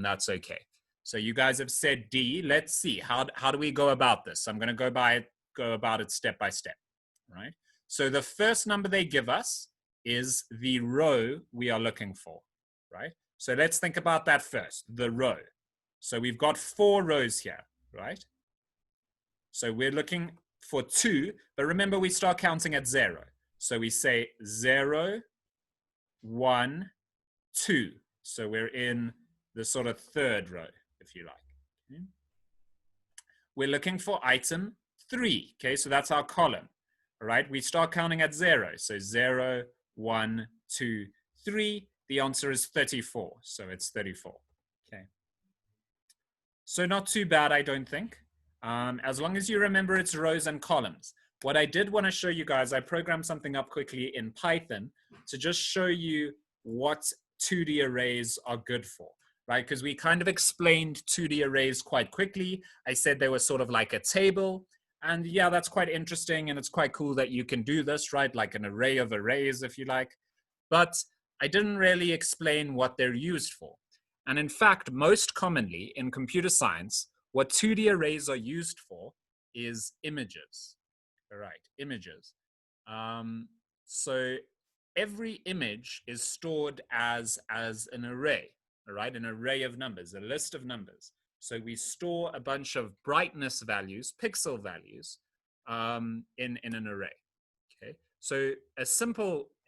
that's okay. So you guys have said D. Let's see, how do we go about this? I'm going to go about it step by step, right? So the first number they give us is the row we are looking for, right? So let's think about that first, the row. So we've got 4 rows here, right? So we're looking for 2, but remember we start counting at 0. So we say 0, 1, 2. So we're in the sort of third row, if you like. Okay. We're looking for item 3. Okay, so that's our column. All right, we start counting at 0. So 0, 1, 2, 3. The answer is 34. So it's 34. Okay. So not too bad, I don't think. As long as you remember it's rows and columns. What I did want to show you guys, I programmed something up quickly in Python to just show you what 2D arrays are good for, right? Because we kind of explained 2D arrays quite quickly. I said they were sort of like a table. And yeah, that's quite interesting. And it's quite cool that you can do this, right? Like an array of arrays, if you like. But I didn't really explain what they're used for. And in fact, most commonly in computer science, what 2D arrays are used for is images. All right, images. So every image is stored as an array, all right, an array of numbers, a list of numbers. So we store a bunch of brightness values, pixel values, in an array. Okay. So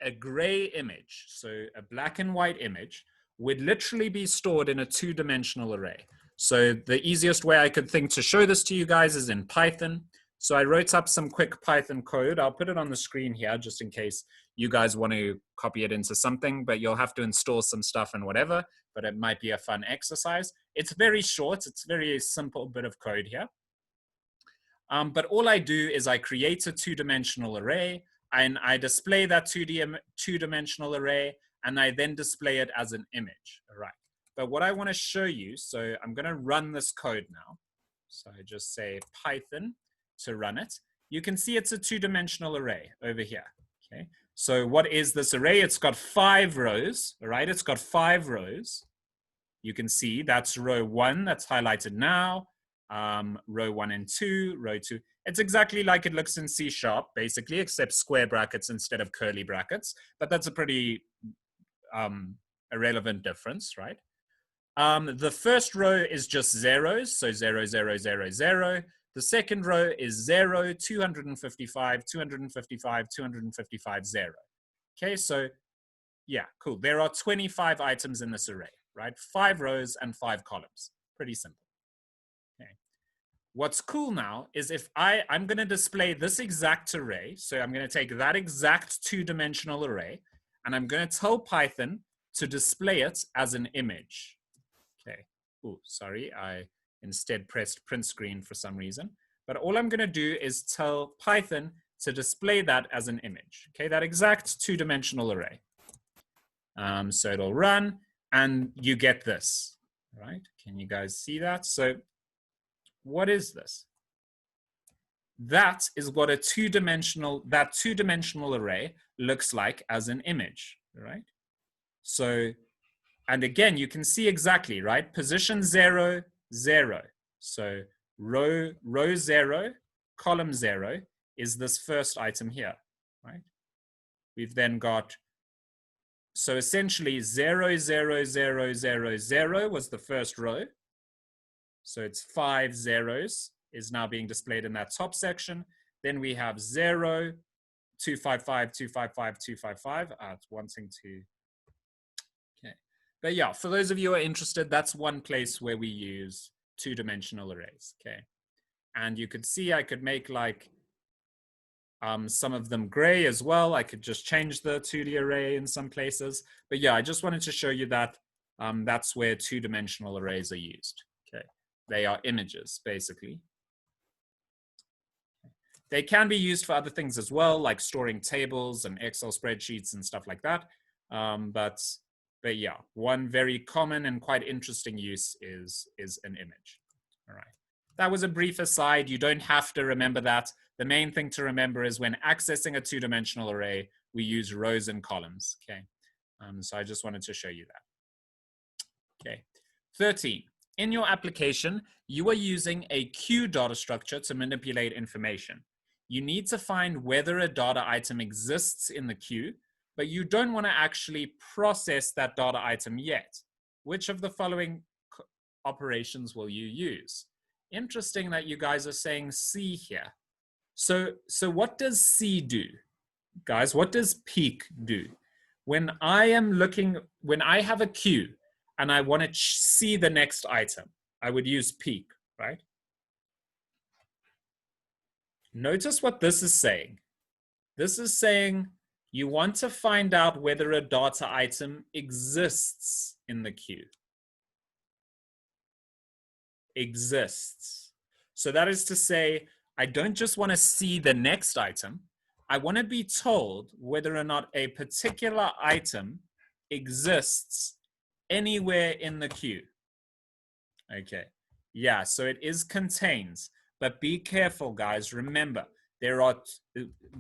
a gray image, so a black and white image, would literally be stored in a two-dimensional array. So the easiest way I could think to show this to you guys is in Python. So I wrote up some quick Python code. I'll put it on the screen here just in case you guys want to copy it into something, but you'll have to install some stuff and whatever, but it might be a fun exercise. It's very short. It's a very simple bit of code here. But all I do is I create a two-dimensional array, and I display that two-dimensional array, and I then display it as an image. All right. But what I want to show you, so I'm going to run this code now. So I just say Python to run it. You can see it's a two-dimensional array over here. Okay. So what is this array? It's got 5 rows. All right. It's got 5 rows. You can see that's row 1 that's highlighted now. Row 1 and 2, row 2. It's exactly like it looks in C#, basically, except square brackets instead of curly brackets. But that's a pretty irrelevant difference, right? The first row is just zeros, so 0, 0, 0, 0. The second row is 0, 255, 255, 255, 0. Okay, so yeah, cool. There are 25 items in this array, right? 5 rows and 5 columns. Pretty simple. What's cool now is if I'm going to display this exact array, so I'm going to take that exact two-dimensional array, and I'm going to tell Python to display it as an image. Okay. Oh, sorry, I instead pressed print screen for some reason. But all I'm going to do is tell Python to display that as an image. Okay, that exact two-dimensional array. So it'll run, and you get this, right? Can you guys see that? So what is this? That is what a two-dimensional array looks like as an image, right? So, and again, you can see exactly, right? Position 0, 0. So row 0, column 0 is this first item here, right? We've then got, so essentially 0, 0, 0, 0, 0 was the first row. So it's 5 zeros is now being displayed in that top section. Then we have 0, 255, 255, 255. It's wanting to, okay. But yeah, for those of you who are interested, that's one place where we use two-dimensional arrays, okay. And you could see I could make like some of them gray as well. I could just change the 2D array in some places. But yeah, I just wanted to show you that that's where two-dimensional arrays are used, okay. They are images, basically. They can be used for other things as well, like storing tables and Excel spreadsheets and stuff like that. But yeah, one very common and quite interesting use is an image. All right. That was a brief aside. You don't have to remember that. The main thing to remember is when accessing a two-dimensional array, we use rows and columns, okay? So I just wanted to show you that. Okay, 13. In your application, you are using a queue data structure to manipulate information. You need to find whether a data item exists in the queue, but you don't want to actually process that data item yet. Which of the following operations will you use? Interesting that you guys are saying C here. So what does C do? Guys, what does peek do? When I have a queue and I want to see the next item, I would use peek, right? Notice what this is saying. This is saying you want to find out whether a data item exists in the queue. Exists. So that is to say, I don't just want to see the next item. I want to be told whether or not a particular item exists anywhere in the queue. Okay. Yeah, so it is contains, but be careful, guys. Remember, there are,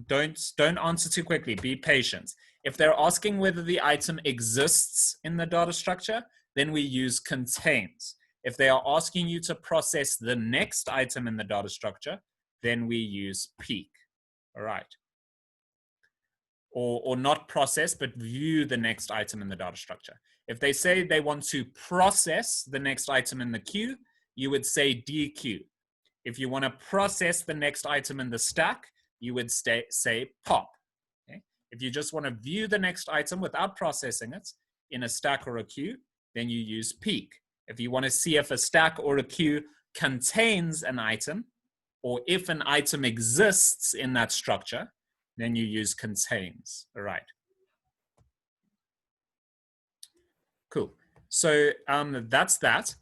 don't answer too quickly. Be patient. If they're asking whether the item exists in the data structure, then we use contains. If they are asking you to process the next item in the data structure, then we use peek. All right. Or not process, but view the next item in the data structure. If they say they want to process the next item in the queue, you would say DQ. If you want to process the next item in the stack, you would say pop. Okay? If you just want to view the next item without processing it in a stack or a queue, then you use peek. If you want to see if a stack or a queue contains an item, or if an item exists in that structure, then you use contains. All right. Cool. So that's that.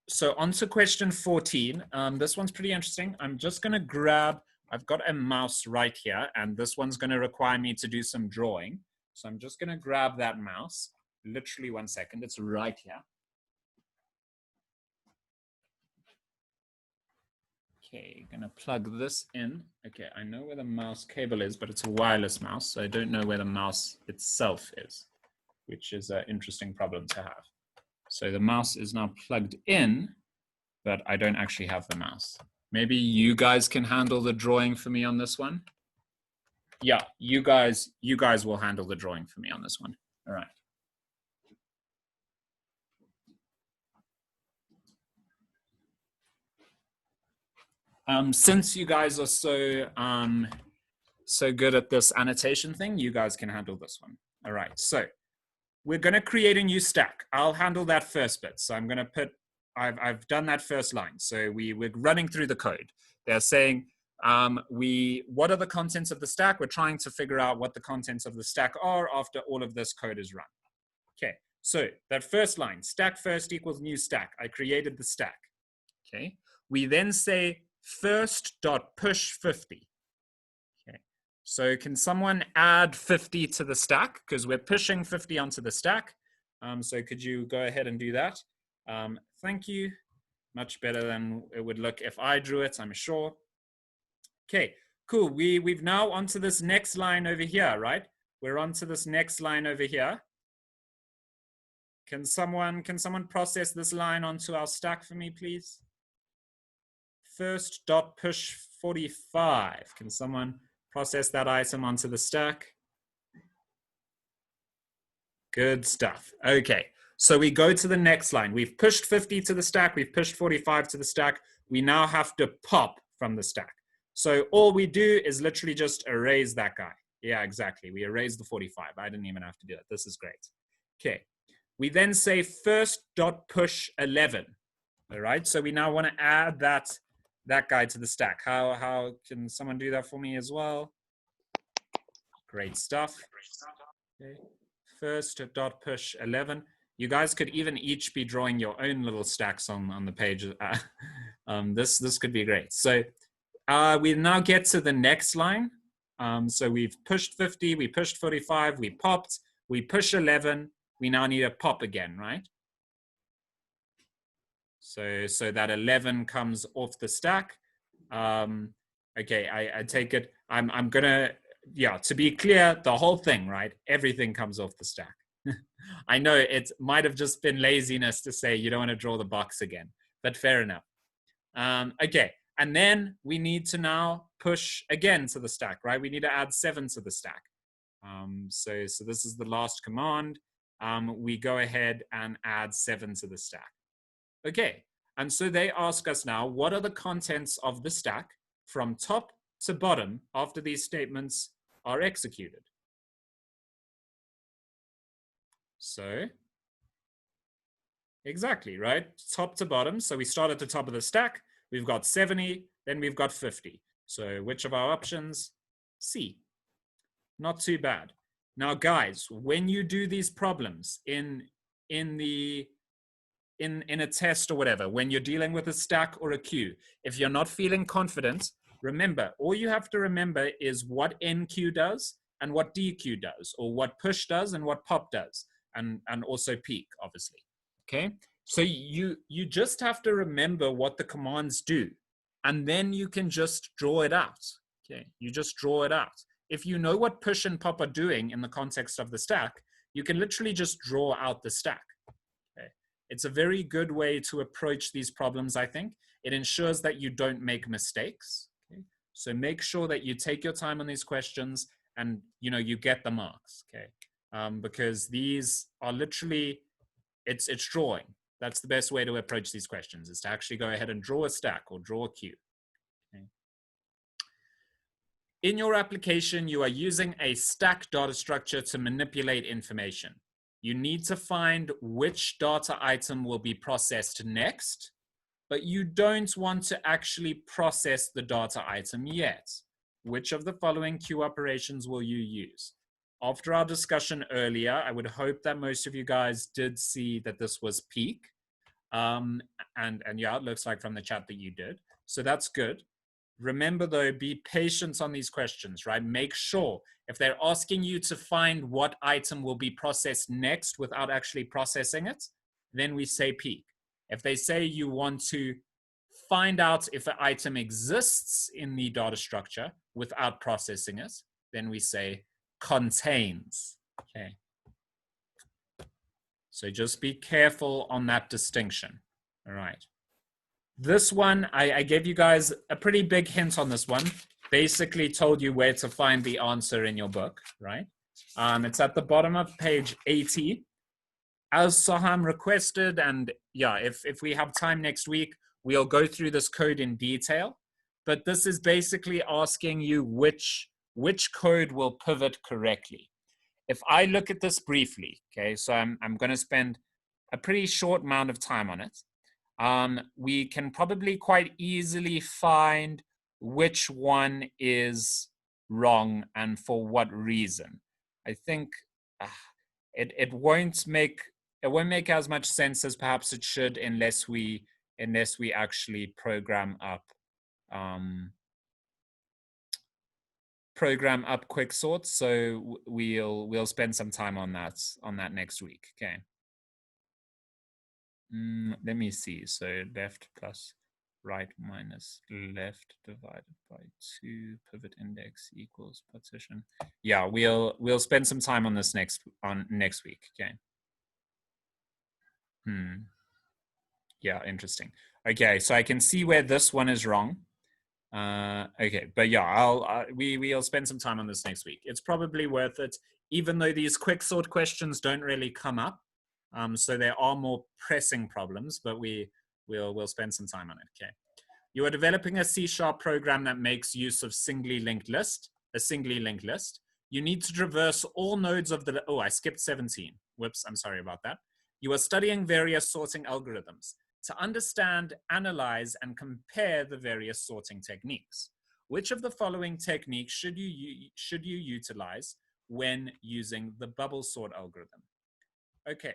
So on to question 14. This one's pretty interesting. I'm just going to grab, I've got a mouse right here, and this one's going to require me to do some drawing. So I'm just going to grab that mouse. Literally 1 second. It's right here. Okay, gonna plug this in. Okay, I know where the mouse cable is, but it's a wireless mouse, so I don't know where the mouse itself is, which is an interesting problem to have. So the mouse is now plugged in, but I don't actually have the mouse. Maybe you guys can handle the drawing for me on this one. Yeah, you guys will handle the drawing for me on this one. All right. Since you guys are so good at this annotation thing, you guys can handle this one. All right, so we're going to create a new stack. I'll handle that first bit. So I'm going to put, I've done that first line. So we're running through the code. They're saying, what are the contents of the stack? We're trying to figure out what the contents of the stack are after all of this code is run. Okay, so that first line, stack first equals new stack. I created the stack. Okay, we then say first.push 50. Okay, so can someone add 50 to the stack? Because we're pushing 50 onto the stack. So could you go ahead and do that? Thank you. Much better than it would look if I drew it, I'm sure. Okay, cool. We've now onto this next line over here, right? We're onto this next line over here. Can someone process this line onto our stack for me, please? First.push 45. Can someone process that item onto the stack? Good stuff. Okay, so we go to the next line. We've pushed 50 to the stack. We've pushed 45 to the stack. We now have to pop from the stack. So all we do is literally just erase that guy. Yeah, exactly. We erase the 45. I didn't even have to do it. This is great. Okay, we then say first.push 11. All right, so we now want to add that guy to the stack. How can someone do that for me as well? Great stuff. Okay. First.push 11. You guys could even each be drawing your own little stacks on the page. This could be great. So we now get to the next line. So we've pushed 50, we pushed 45, we popped, we push 11. We now need a pop again, right? So that 11 comes off the stack. Okay, I take it. I'm gonna, yeah, to be clear, the whole thing, right? Everything comes off the stack. I know it might have just been laziness to say you don't want to draw the box again, but fair enough. Okay, and then we need to now push again to the stack, right? We need to add 7 to the stack. So this is the last command. We go ahead and add 7 to the stack. Okay, and so they ask us now, what are the contents of the stack from top to bottom after these statements are executed? So, exactly, right? Top to bottom. So we start at the top of the stack. We've got 70, then we've got 50. So which of our options? C. Not too bad. Now, guys, when you do these problems in a test or whatever, when you're dealing with a stack or a queue, if you're not feeling confident, remember, all you have to remember is what NQ does and what DQ does, or what push does and what pop does, and also peek, obviously. Okay, so you just have to remember what the commands do, and then you can just draw it out. Okay, you just draw it out. If you know what push and pop are doing in the context of the stack, you can literally just draw out the stack. Okay, it's a very good way to approach these problems, I think. It ensures that you don't make mistakes. Okay, so make sure that you take your time on these questions and you get the marks. Okay, because these are literally, it's drawing. That's the best way to approach these questions, is to actually go ahead and draw a stack or draw a queue. Okay. In your application, you are using a stack data structure to manipulate information. You need to find which data item will be processed next, but you don't want to actually process the data item yet. Which of the following queue operations will you use? After our discussion earlier, I would hope that most of you guys did see that this was peak. And yeah, it looks like from the chat that you did. So that's good. Remember though, be patient on these questions, right? Make sure if they're asking you to find what item will be processed next without actually processing it, then we say peak. If they say you want to find out if an item exists in the data structure without processing it, then we say contains. Okay. So just be careful on that distinction. All right. This one, I gave you guys a pretty big hint on this one. Basically told you where to find the answer in your book, right? It's at the bottom of page 80. As Saham requested, and yeah, if we have time next week, we'll go through this code in detail. But this is basically asking you which code will pivot correctly. If I look at this briefly, okay, so I'm going to spend a pretty short amount of time on it. We can probably quite easily find which one is wrong and for what reason. I think it won't make as much sense as perhaps it should unless we actually program up QuickSort. So we'll spend some time on that next week. Okay. Let me see. So left plus right minus left divided by 2 pivot index equals partition. Yeah, we'll spend some time on this next week. Okay. Yeah, interesting. Okay, so I can see where this one is wrong. Okay, but yeah, we'll spend some time on this next week. It's probably worth it, even though these QuickSort questions don't really come up. So there are more pressing problems, but we'll spend some time on it. Okay. You are developing a C# program that makes use of a singly linked list. You need to traverse all nodes of the, oh, I skipped 17. Whoops, I'm sorry about that. You are studying various sorting algorithms to understand, analyze, and compare the various sorting techniques. Which of the following techniques should you utilize when using the bubble sort algorithm? Okay,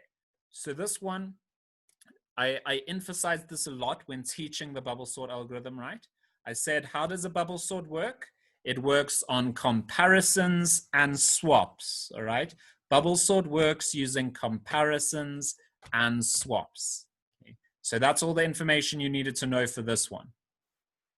so this one, I emphasized this a lot when teaching the bubble sort algorithm, right? I said, how does a bubble sort work? It works on comparisons and swaps, all right? Bubble sort works using comparisons and swaps. Okay. So that's all the information you needed to know for this one.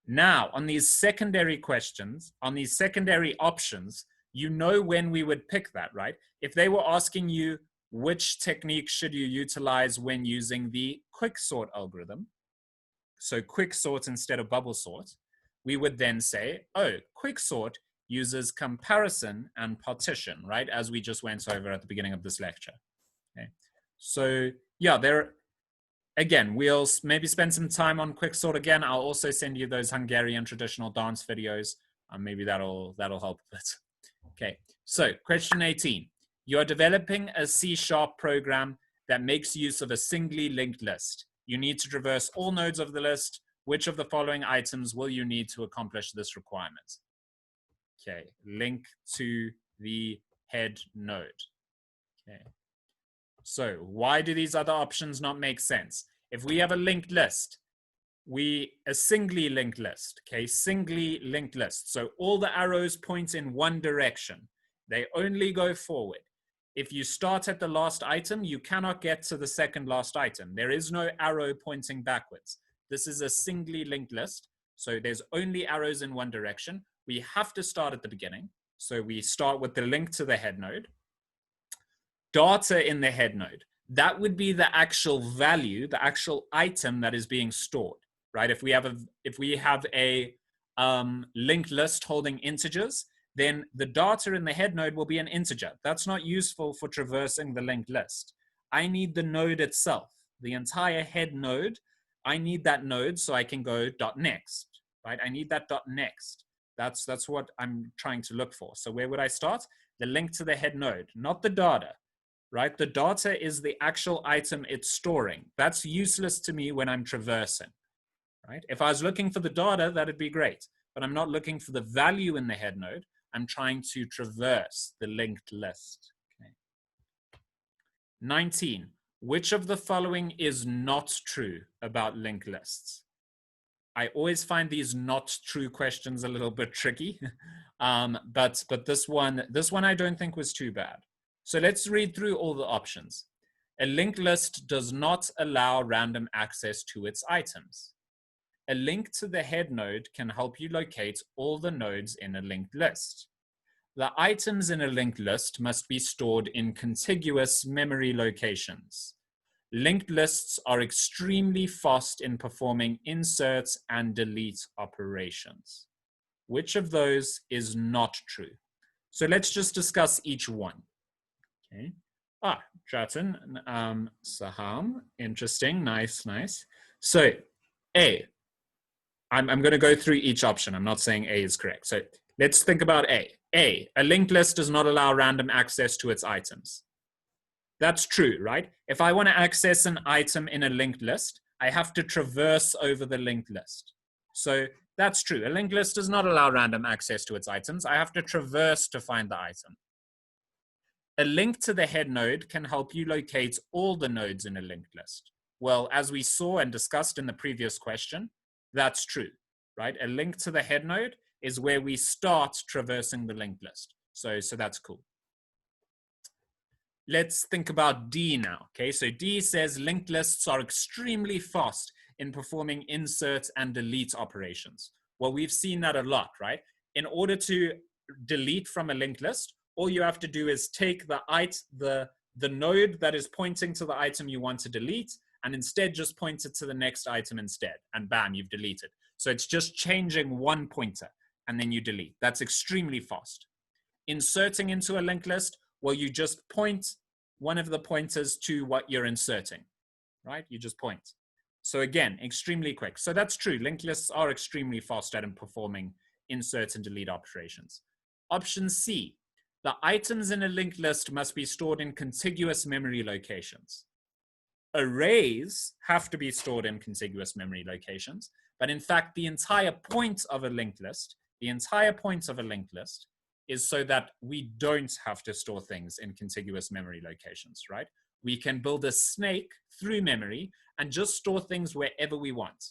Now, on these secondary questions, on these secondary options, you know when we would pick that, right? If they were asking you, which technique should you utilize when using the QuickSort algorithm? So QuickSort instead of bubble sort, we would then say, oh, QuickSort uses comparison and partition, right? As we just went over at the beginning of this lecture. Okay. So yeah, again, we'll maybe spend some time on QuickSort again. I'll also send you those Hungarian traditional dance videos. Maybe that'll help a bit. Okay, so question 18. You're developing a C# program that makes use of a singly linked list. You need to traverse all nodes of the list. Which of the following items will you need to accomplish this requirement? Okay, link to the head node. Okay, so why do these other options not make sense? If we have a linked list, a singly linked list, okay, singly linked list. So all the arrows point in one direction. They only go forward. If you start at the last item, you cannot get to the second last item. There is no arrow pointing backwards. This is a singly linked list. So there's only arrows in one direction. We have to start at the beginning. So we start with the link to the head node. Data in the head node. That would be the actual value, the actual item that is being stored, right? If we have a linked list holding integers, then the data in the head node will be an integer. That's not useful for traversing the linked list. I need the node itself. the entire head node, I need that node so I can go .next, right? I need that .next. That's what I'm trying to look for. So where would I start? The link to the head node, not the data, right? The data is the actual item it's storing. That's useless to me when I'm traversing, right? If I was looking for the data, that'd be great, but I'm not looking for the value in the head node. I'm trying to traverse the linked list. Okay. 19, which of the following is not true about linked lists? I always find these not true questions a little bit tricky, but this one I don't think was too bad. So let's read through all the options. A linked list does not allow random access to its items. A link to the head node can help you locate all the nodes in a linked list. The items in a linked list must be stored in contiguous memory locations. Linked lists are extremely fast in performing inserts and delete operations. Which of those is not true? So let's just discuss each one. Okay. Jatin, Saham, interesting, nice. So A, I'm going to go through each option. I'm not saying A is correct. So let's think about A. A linked list does not allow random access to its items. That's true, right? If I want to access an item in a linked list, I have to traverse over the linked list. So that's true. A linked list does not allow random access to its items. I have to traverse to find the item. A link to the head node can help you locate all the nodes in a linked list. Well, as we saw and discussed in the previous question, that's true, right? A link to the head node is where we start traversing the linked list. So that's cool. Let's think about D now, okay? So D says linked lists are extremely fast in performing insert and delete operations. Well, we've seen that a lot, right? In order to delete from a linked list, all you have to do is take the node that is pointing to the item you want to delete and instead just point it to the next item instead, and bam, you've deleted. So it's just changing one pointer and then you delete. That's extremely fast. Inserting into a linked list, well, you just point one of the pointers to what you're inserting, right? You just point. So again, extremely quick. So that's true. Linked lists are extremely fast at performing insert and delete operations. Option C, the items in a linked list must be stored in contiguous memory locations. Arrays have to be stored in contiguous memory locations, but in fact, the entire point of a linked list, is so that we don't have to store things in contiguous memory locations, right? We can build a snake through memory and just store things wherever we want.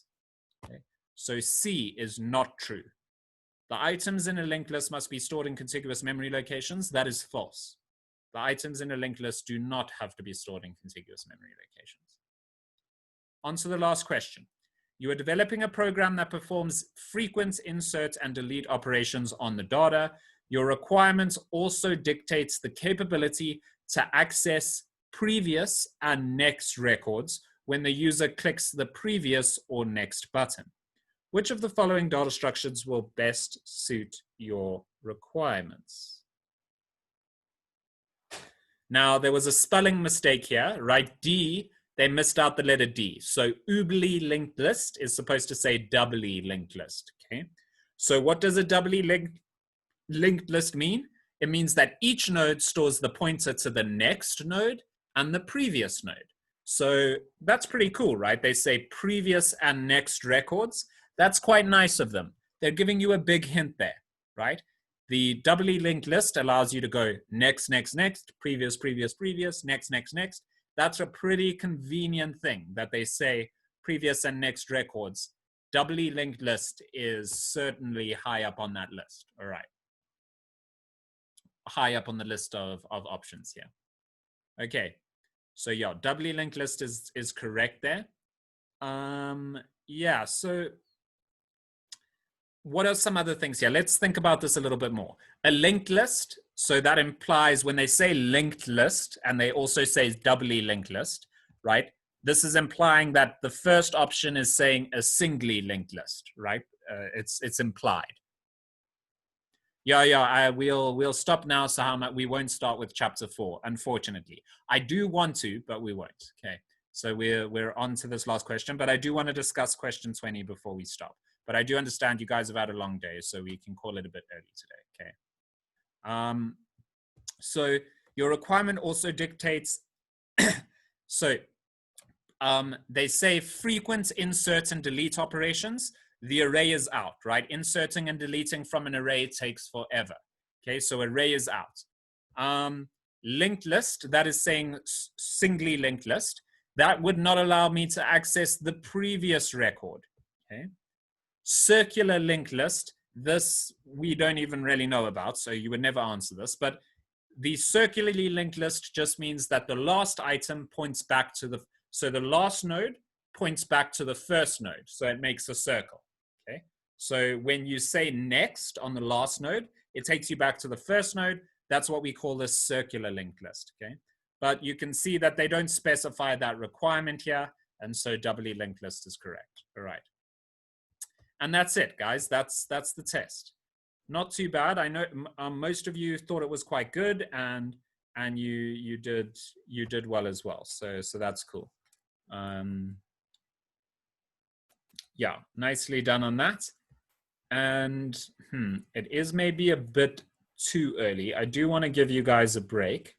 Okay? So C is not true. The items in a linked list must be stored in contiguous memory locations. That is false. The items in a linked list do not have to be stored in contiguous memory locations. On to the last question. You are developing a program that performs frequent insert and delete operations on the data. Your requirement also dictates the capability to access previous and next records when the user clicks the previous or next button. Which of the following data structures will best suit your requirements? Now, there was a spelling mistake here, right? D, they missed out the letter D. So oobly linked list is supposed to say doubly linked list, okay? So what does a doubly linked list mean? It means that each node stores the pointer to the next node and the previous node. So that's pretty cool, right? They say previous and next records. That's quite nice of them. They're giving you a big hint there, right? The doubly linked list allows you to go next, previous, next. That's a pretty convenient thing that they say previous and next records. Doubly linked list is certainly high up on that list, all right? High up on the list of options here. Okay, so yeah, doubly linked list is correct there. Yeah, so what are some other things here? Let's think about this a little bit more. A linked list, so that implies when they say linked list and they also say doubly linked list, right? This is implying that the first option is saying a singly linked list, right? It's implied. Yeah, we'll stop now, Sahama. We won't start with chapter 4, unfortunately. I do want to, but we won't. Okay. So we're on to this last question, but I do want to discuss question 20 before we stop. But I do understand you guys have had a long day, so we can call it a bit early today, okay? So your requirement also dictates, they say frequent insert and delete operations. The array is out, right? Inserting and deleting from an array takes forever. Okay, so array is out. Linked list, that is saying singly linked list. That would not allow me to access the previous record. Okay. Circular linked list, this we don't even really know about, so you would never answer this. But the circularly linked list just means that the last item points back to the, so the last node points back to the first node. So it makes a circle. Okay. So when you say next on the last node, it takes you back to the first node. That's what we call this circular linked list. Okay. But you can see that they don't specify that requirement here. And so doubly linked list is correct. All right. And that's it, guys. That's the test. Not too bad. I know most of you thought it was quite good, and you did well as well. So that's cool. Yeah, nicely done on that. And it is maybe a bit too early. I do want to give you guys a break.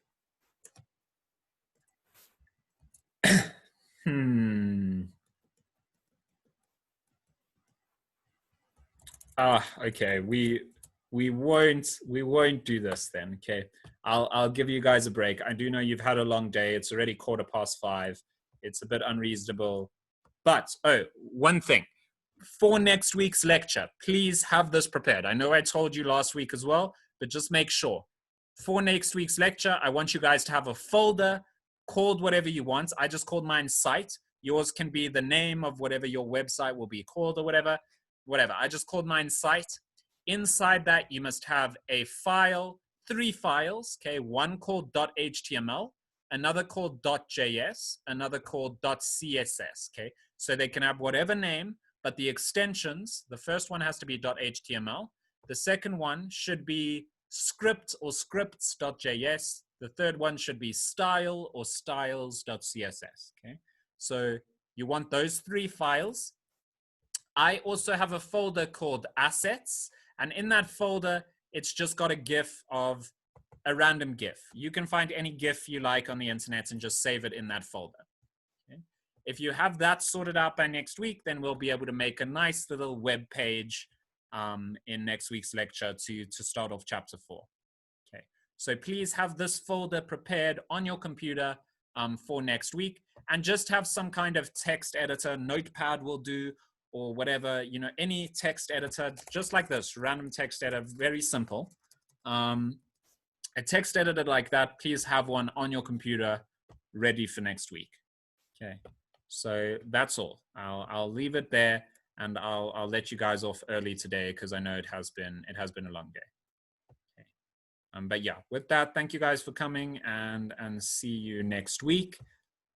Okay. We won't do this then. Okay. I'll give you guys a break. I do know you've had a long day. It's already 5:15. It's a bit unreasonable. But one thing. For next week's lecture, please have this prepared. I know I told you last week as well, but just make sure. For next week's lecture, I want you guys to have a folder called whatever you want. I just called mine site. Yours can be the name of whatever your website will be called or whatever. I just called mine site. Inside that, you must have a file, 3 files, okay? One called .html, another called .js, another called .css, okay? So they can have whatever name, but the extensions, the first one has to be .html. The second one should be script or scripts.js. The third one should be style or styles.css, okay? So you want those 3 files. I also have a folder called assets. And in that folder, it's just got a GIF of a random GIF. You can find any GIF you like on the internet and just save it in that folder. Okay? If you have that sorted out by next week, then we'll be able to make a nice little web page in next week's lecture to start off chapter 4. Okay. So please have this folder prepared on your computer for next week, and just have some kind of text editor. Notepad will do, or whatever, you know, any text editor, just like this, random text editor, very simple. A text editor like that, please have one on your computer ready for next week. Okay, so that's all. I'll leave it there, and I'll let you guys off early today because I know it has been a long day. Okay. But yeah, with that, thank you guys for coming, and see you next week.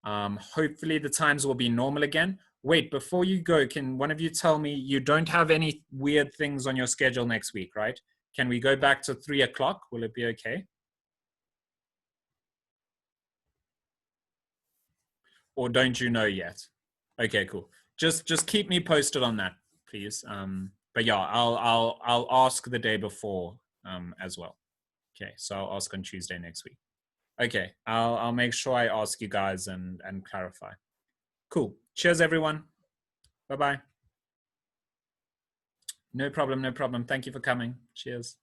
Hopefully the times will be normal again. Wait, before you go, can one of you tell me you don't have any weird things on your schedule next week, right? Can we go back to 3 o'clock? Will it be okay? Or don't you know yet? Okay, cool. Just keep me posted on that, please. But yeah, I'll ask the day before as well. Okay, so I'll ask on Tuesday next week. Okay, I'll make sure I ask you guys and clarify. Cool. Cheers, everyone. Bye-bye. No problem. Thank you for coming. Cheers.